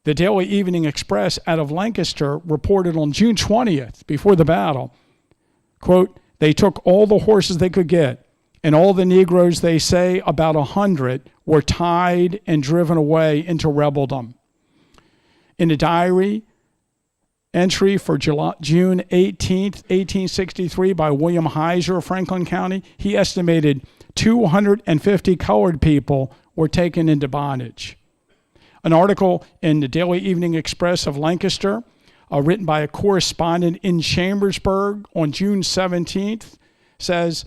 The Daily Evening Express out of Lancaster reported on June 20th, before the battle, quote, "They took all the horses they could get, and all the Negroes, they say about 100, were tied and driven away into rebeldom." In the diary entry for June 18th, 1863 by William Heiser of Franklin County, he estimated 250 colored people were taken into bondage. An article in the Daily Evening Express of Lancaster, written by a correspondent in Chambersburg on June 17th, says,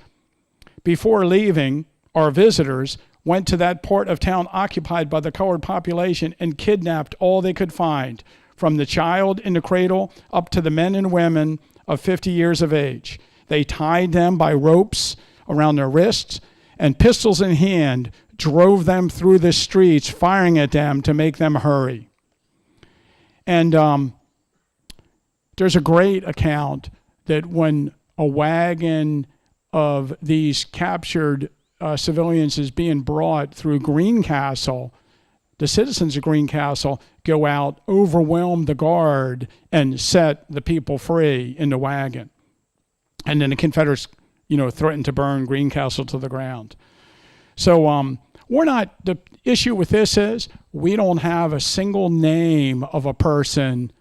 "Before leaving, our visitors went to that part of town occupied by the colored population and kidnapped all they could find, from the child in the cradle up to the men and women of 50 years of age. They tied them by ropes around their wrists and, pistols in hand, drove them through the streets, firing at them to make them hurry." And there's a great account that when a wagon of these captured civilians is being brought through Greencastle, the citizens of Greencastle go out, overwhelm the guard, and set the people free in the wagon. And then the Confederates, threatened to burn Greencastle to the ground. So The issue with this is we don't have a single name of a person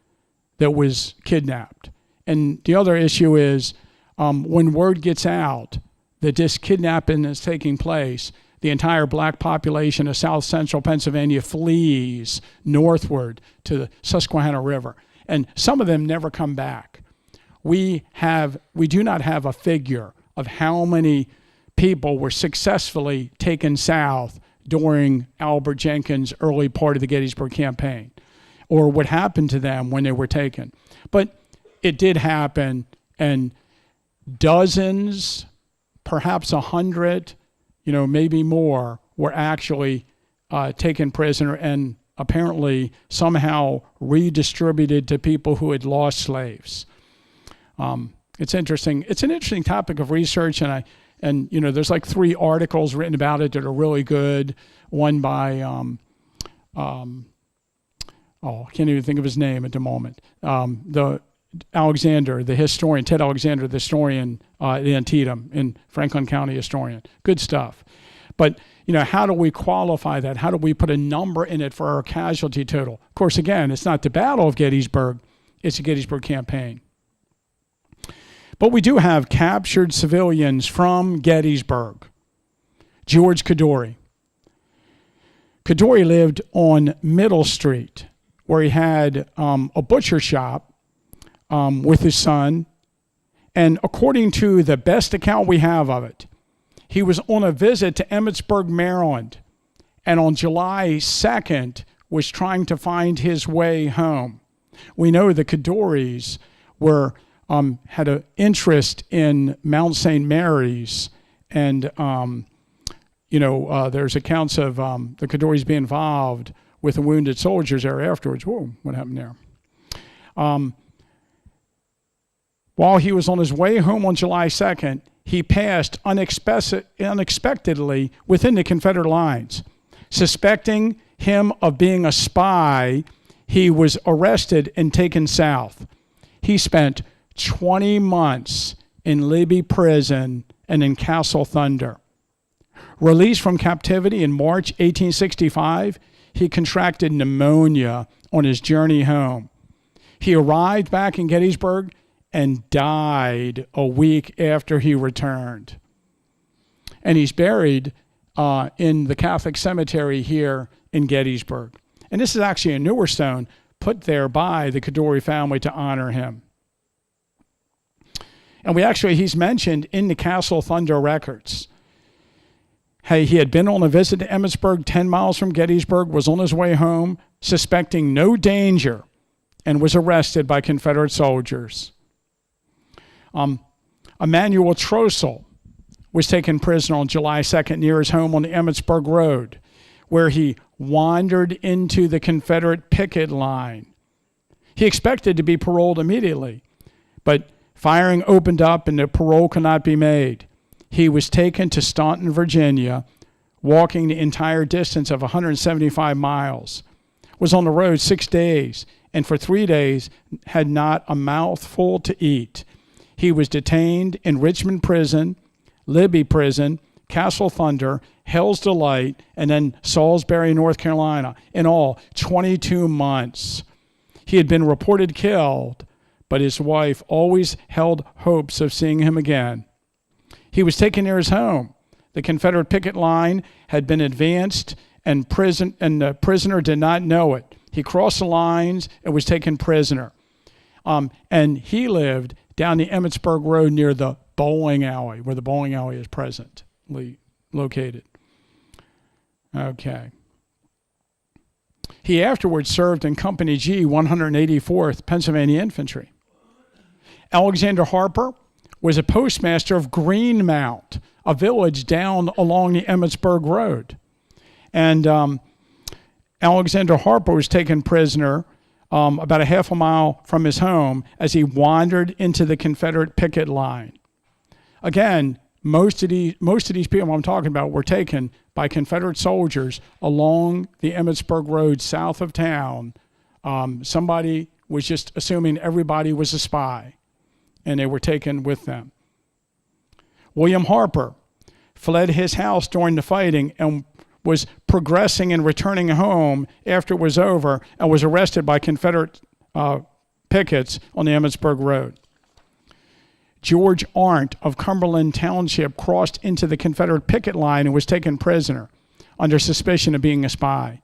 that was kidnapped. And the other issue is when word gets out that this kidnapping is taking place, the entire black population of south central Pennsylvania flees northward to the Susquehanna River. And some of them never come back. We do not have a figure of how many people were successfully taken south during Albert Jenkins' early part of the Gettysburg campaign, or what happened to them when they were taken. But it did happen, and dozens, perhaps 100, maybe more, were actually taken prisoner and apparently somehow redistributed to people who had lost slaves. It's interesting. It's an interesting topic of research, and there's like 3 articles written about it that are really good. One by I can't even think of his name at the moment. The Alexander, the historian, Ted Alexander, the historian at Antietam in Franklin County historian. Good stuff. But, how do we qualify that? How do we put a number in it for our casualty total? Of course, again, it's not the Battle of Gettysburg. It's the Gettysburg campaign. But we do have captured civilians from Gettysburg. George Kaddouri. Kaddouri lived on Middle Street, where he had a butcher shop with his son. And according to the best account we have of it, he was on a visit to Emmitsburg, Maryland, and on July 2nd was trying to find his way home. We know the Kaddouris had an interest in Mount St. Mary's, and there's accounts of the Kaddouris being involved with the wounded soldiers there afterwards. Whoa, what happened there? While he was on his way home on July 2nd, he passed unexpectedly within the Confederate lines. Suspecting him of being a spy, he was arrested and taken south. He spent 20 months in Libby Prison and in Castle Thunder. Released from captivity in March 1865, he contracted pneumonia on his journey home. He arrived back in Gettysburg and died a week after he returned. And he's buried in the Catholic cemetery here in Gettysburg. And this is actually a newer stone put there by the Kaddouri family to honor him. And he's mentioned in the Castle Thunder records. Hey, he had been on a visit to Emmitsburg, 10 miles from Gettysburg, was on his way home, suspecting no danger, and was arrested by Confederate soldiers. Emanuel Trossel was taken prisoner on July 2nd near his home on the Emmitsburg Road, where he wandered into the Confederate picket line. He expected to be paroled immediately, but firing opened up and the parole could not be made. He was taken to Staunton, Virginia, walking the entire distance of 175 miles, was on the road 6 days, and for 3 days had not a mouthful to eat. He was detained in Richmond Prison, Libby Prison, Castle Thunder, Hell's Delight, and then Salisbury, North Carolina. In all, 22 months. He had been reported killed, but his wife always held hopes of seeing him again. He was taken near his home. The Confederate picket line had been advanced, and the prisoner did not know it. He crossed the lines and was taken prisoner. And he lived down the Emmitsburg Road near the bowling alley, where the bowling alley is presently located. Okay. He afterwards served in Company G, 184th Pennsylvania Infantry. Alexander Harper was a postmaster of Greenmount, a village down along the Emmitsburg Road. And Alexander Harper was taken prisoner about a half a mile from his home as he wandered into the Confederate picket line. Again, most of these people I'm talking about were taken by Confederate soldiers along the Emmitsburg Road south of town. Somebody was just assuming everybody was a spy, and they were taken with them. William Harper fled his house during the fighting and was progressing and returning home after it was over and was arrested by Confederate pickets on the Emmitsburg Road. George Arndt of Cumberland Township crossed into the Confederate picket line and was taken prisoner under suspicion of being a spy.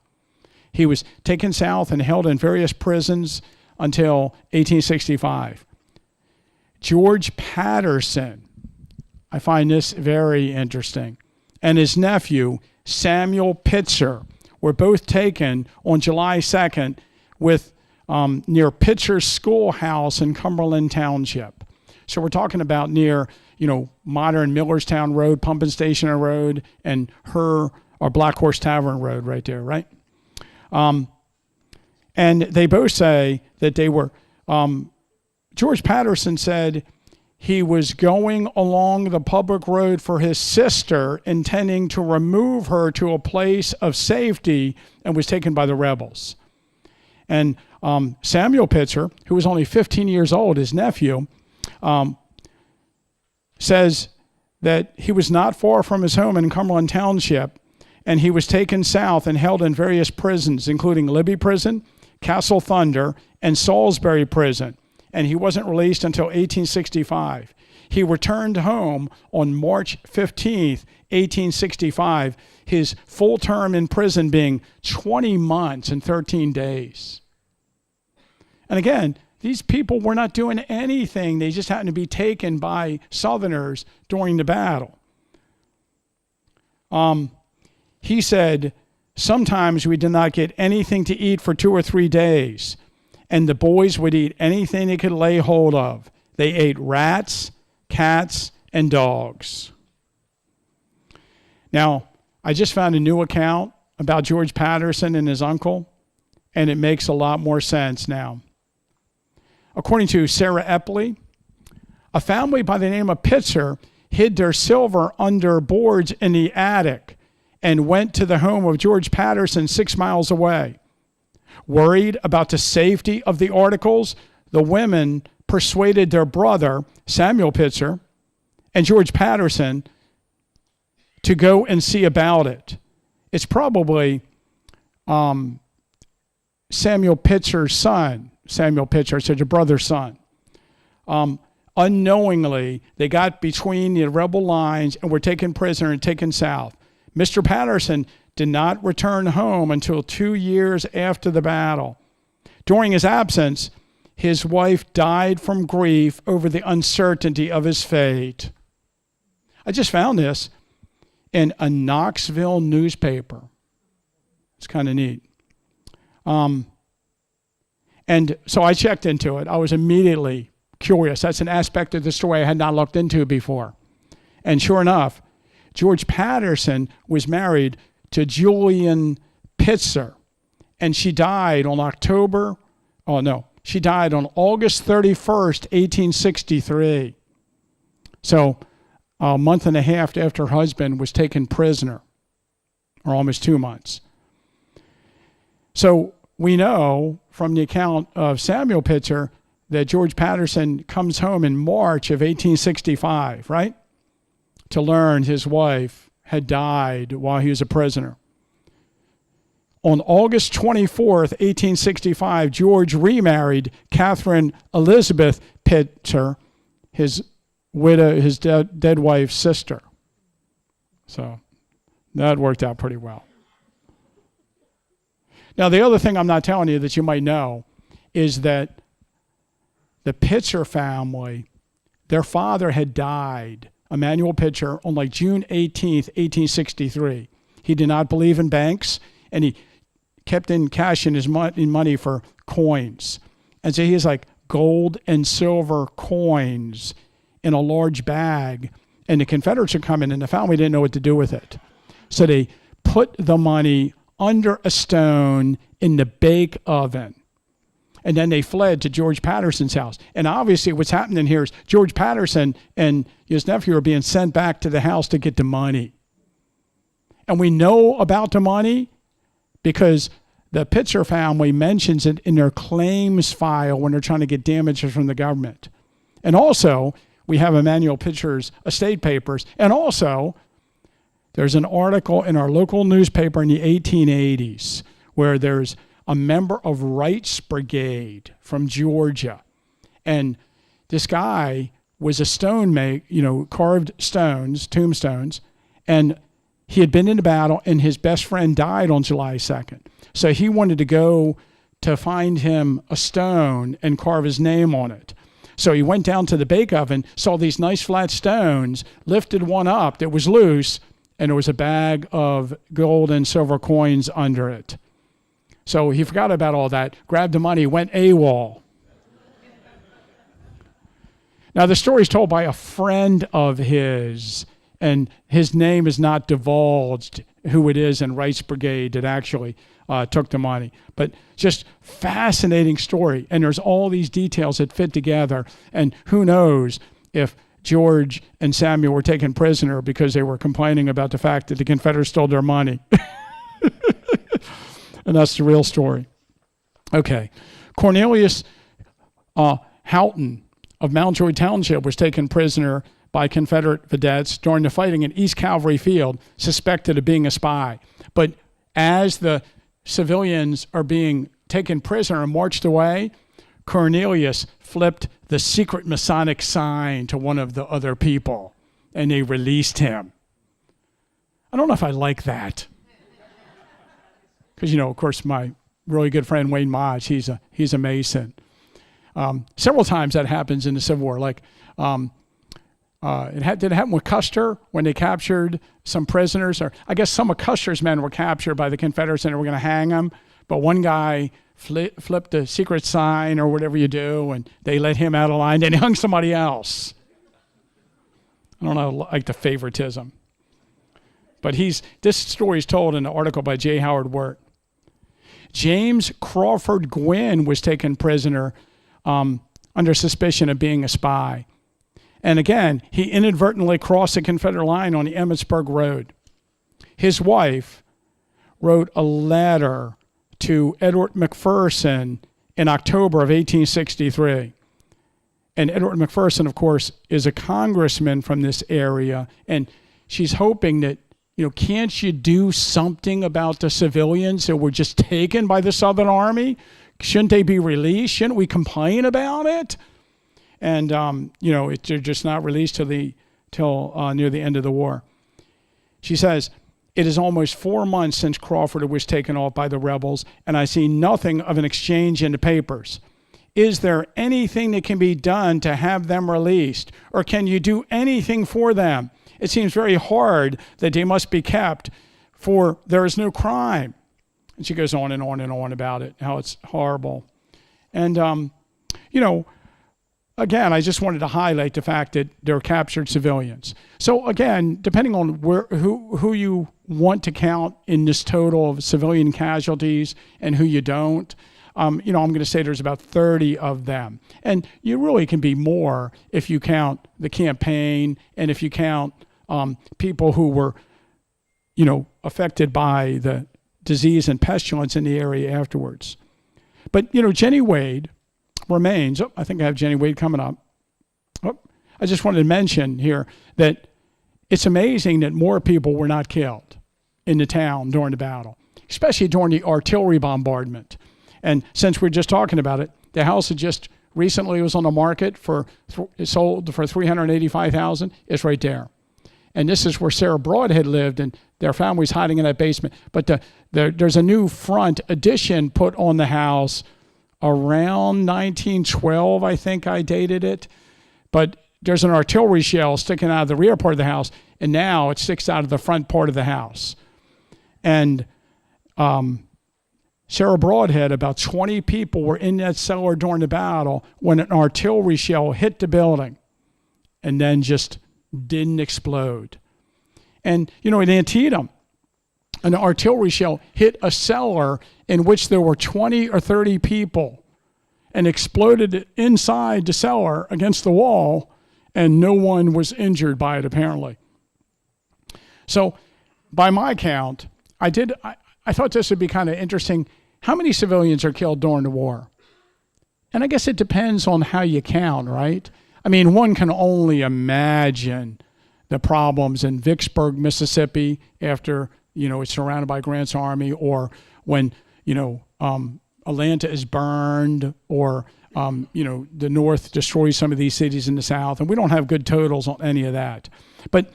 He was taken south and held in various prisons until 1865. George Patterson, I find this very interesting, and his nephew, Samuel Pitzer, were both taken on July 2nd near Pitzer's schoolhouse in Cumberland Township. So we're talking about near, modern Millerstown Road, Pumping Station Road, and Black Horse Tavern Road right there, right? And they both say that they were, George Patterson said he was going along the public road for his sister, intending to remove her to a place of safety, and was taken by the rebels. And Samuel Pitzer, who was only 15 years old, his nephew, says that he was not far from his home in Cumberland Township, and he was taken south and held in various prisons, including Libby Prison, Castle Thunder, and Salisbury Prison, and he wasn't released until 1865. He returned home on March 15th, 1865, his full term in prison being 20 months and 13 days. And again, these people were not doing anything. They just happened to be taken by Southerners during the battle. He said, sometimes we did not get anything to eat for 2 or 3 days, and the boys would eat anything they could lay hold of. They ate rats, cats, and dogs. Now, I just found a new account about George Patterson and his uncle, and it makes a lot more sense now. According to Sarah Epley, a family by the name of Pitzer hid their silver under boards in the attic and went to the home of George Patterson 6 miles away. Worried about the safety of the articles, the women persuaded their brother, Samuel Pitzer, and George Patterson to go and see about it. It's probably Samuel Pitzer's son. Samuel Pitzer, so your brother's son. Unknowingly, they got between the rebel lines and were taken prisoner and taken south. Mr. Patterson did not return home until 2 years after the battle. During his absence, his wife died from grief over the uncertainty of his fate. I just found this in a Knoxville newspaper. It's kind of neat. And so I checked into it. I was immediately curious. That's an aspect of the story I had not looked into before. And sure enough, George Patterson was married to Julian Pitzer, and she died on August 31st, 1863. So a month and a half after her husband was taken prisoner, or almost 2 months. So we know from the account of Samuel Pitzer that George Patterson comes home in March of 1865, right? To learn his wife had died while he was a prisoner. On August 24th, 1865, George remarried Catherine Elizabeth Pitzer, his widow, his dead wife's sister. So that worked out pretty well. Now, the other thing I'm not telling you that you might know is that the Pitzer family, their father had died, Emanuel Pitzer, on like June 18th, 1863. He did not believe in banks, and he kept in cash in his money for coins. And so he has like gold and silver coins in a large bag, and the Confederates are coming, and the family didn't know what to do with it. So they put the money under a stone in the bake oven. And then they fled to George Patterson's house. And obviously what's happening here is George Patterson and his nephew are being sent back to the house to get the money. And we know about the money because the Pitzer family mentions it in their claims file when they're trying to get damages from the government. And also, we have Emanuel Pitzer's estate papers. And also, There's an article in our local newspaper in the 1880s where there's a member of Wright's Brigade from Georgia. And this guy was a carved stones, tombstones, and he had been in a battle, and his best friend died on July 2nd. So he wanted to go to find him a stone and carve his name on it. So he went down to the bake oven, saw these nice flat stones, lifted one up that was loose, and there was a bag of gold and silver coins under it. So he forgot about all that, grabbed the money, went AWOL. Now, the story is told by a friend of his, and his name is not divulged who it is in Wright's Brigade that actually took the money. But just fascinating story. And there's all these details that fit together. And who knows if George and Samuel were taken prisoner because they were complaining about the fact that the Confederates stole their money. And that's the real story. Okay. Cornelius Houghton of Mountjoy Township was taken prisoner by Confederate vedettes during the fighting in East Cavalry Field, suspected of being a spy. But as the civilians are being taken prisoner and marched away, Cornelius flipped the secret Masonic sign to one of the other people, and they released him. I don't know if I like that. Because, of course, my really good friend Wayne Modge, he's a Mason. Several times that happens in the Civil War. Like, did it happen with Custer when they captured some prisoners? Or I guess some of Custer's men were captured by the Confederates and they were going to hang them. But one guy flipped the secret sign or whatever you do, and they let him out of line, and he hung somebody else. I don't know, like the favoritism. But this story is told in an article by J. Howard Wirt. James Crawford Gwynn was taken prisoner under suspicion of being a spy. And again, he inadvertently crossed the Confederate line on the Emmitsburg Road. His wife wrote a letter to Edward McPherson in October of 1863. And Edward McPherson, of course, is a congressman from this area. And she's hoping that, can't you do something about the civilians that were just taken by the Southern Army? Shouldn't they be released? Shouldn't we complain about it? And, they're just not released till near the end of the war. She says, "It is almost 4 months since Crawford was taken off by the rebels, and I see nothing of an exchange in the papers. Is there anything that can be done to have them released? Or can you do anything for them? It seems very hard that they must be kept, for there is no crime." And she goes on and on and on about it, how it's horrible. And, again, I just wanted to highlight the fact that they're captured civilians. So again, depending on who you want to count in this total of civilian casualties and who you don't, I'm going to say there's about 30 of them. And you really can be more if you count the campaign and if you count people who were, affected by the disease and pestilence in the area afterwards. But, Jennie Wade remains. I think I have Jennie Wade coming up. I just wanted to mention here that it's amazing that more people were not killed in the town during the battle, especially during the artillery bombardment. And since we're just talking about it, the house that just recently was on the market sold for $385,000. It's right there. And this is where Sarah Broadhead lived, and their family's hiding in that basement. But there's a new front addition put on the house around 1912, I think I dated it. But there's an artillery shell sticking out of the rear part of the house, and now it sticks out of the front part of the house. And Sarah Broadhead, about 20 people were in that cellar during the battle when an artillery shell hit the building and then just didn't explode. And, in Antietam, an artillery shell hit a cellar in which there were 20 or 30 people and exploded inside the cellar against the wall, and no one was injured by it, apparently. So, by my count, I thought this would be kind of interesting. How many civilians are killed during the war? And I guess it depends on how you count, right? I mean, one can only imagine the problems in Vicksburg, Mississippi, after, it's surrounded by Grant's army, or when, Atlanta is burned, or, the North destroys some of these cities in the South. And we don't have good totals on any of that. But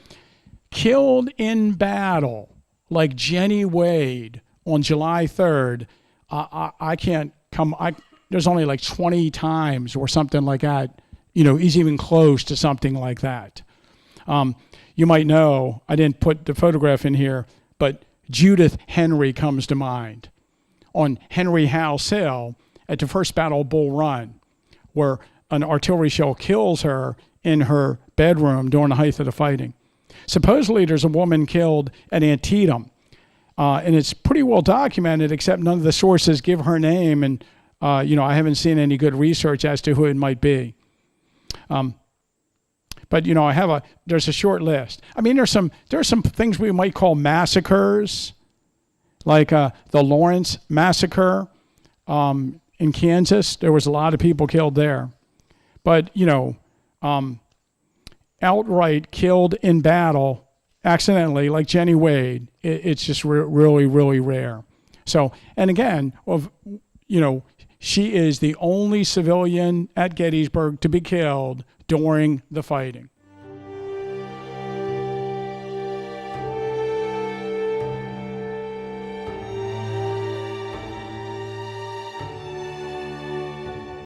killed in battle, like Jennie Wade on July 3rd, I can't come, there's only like 20 times or something like that, is even close to something like that. You might know, I didn't put the photograph in here, but Judith Henry comes to mind on Henry Howe's Hill at the First Battle of Bull Run, where an artillery shell kills her in her bedroom during the height of the fighting. Supposedly there's a woman killed at Antietam, and it's pretty well documented, except none of the sources give her name, and I haven't seen any good research as to who it might be. But there's a short list. I mean, there's some things we might call massacres, like the Lawrence Massacre in Kansas. There was a lot of people killed there. But, outright killed in battle accidentally, like Jennie Wade, it's just really, really rare. So, and again, she is the only civilian at Gettysburg to be killed during the fighting.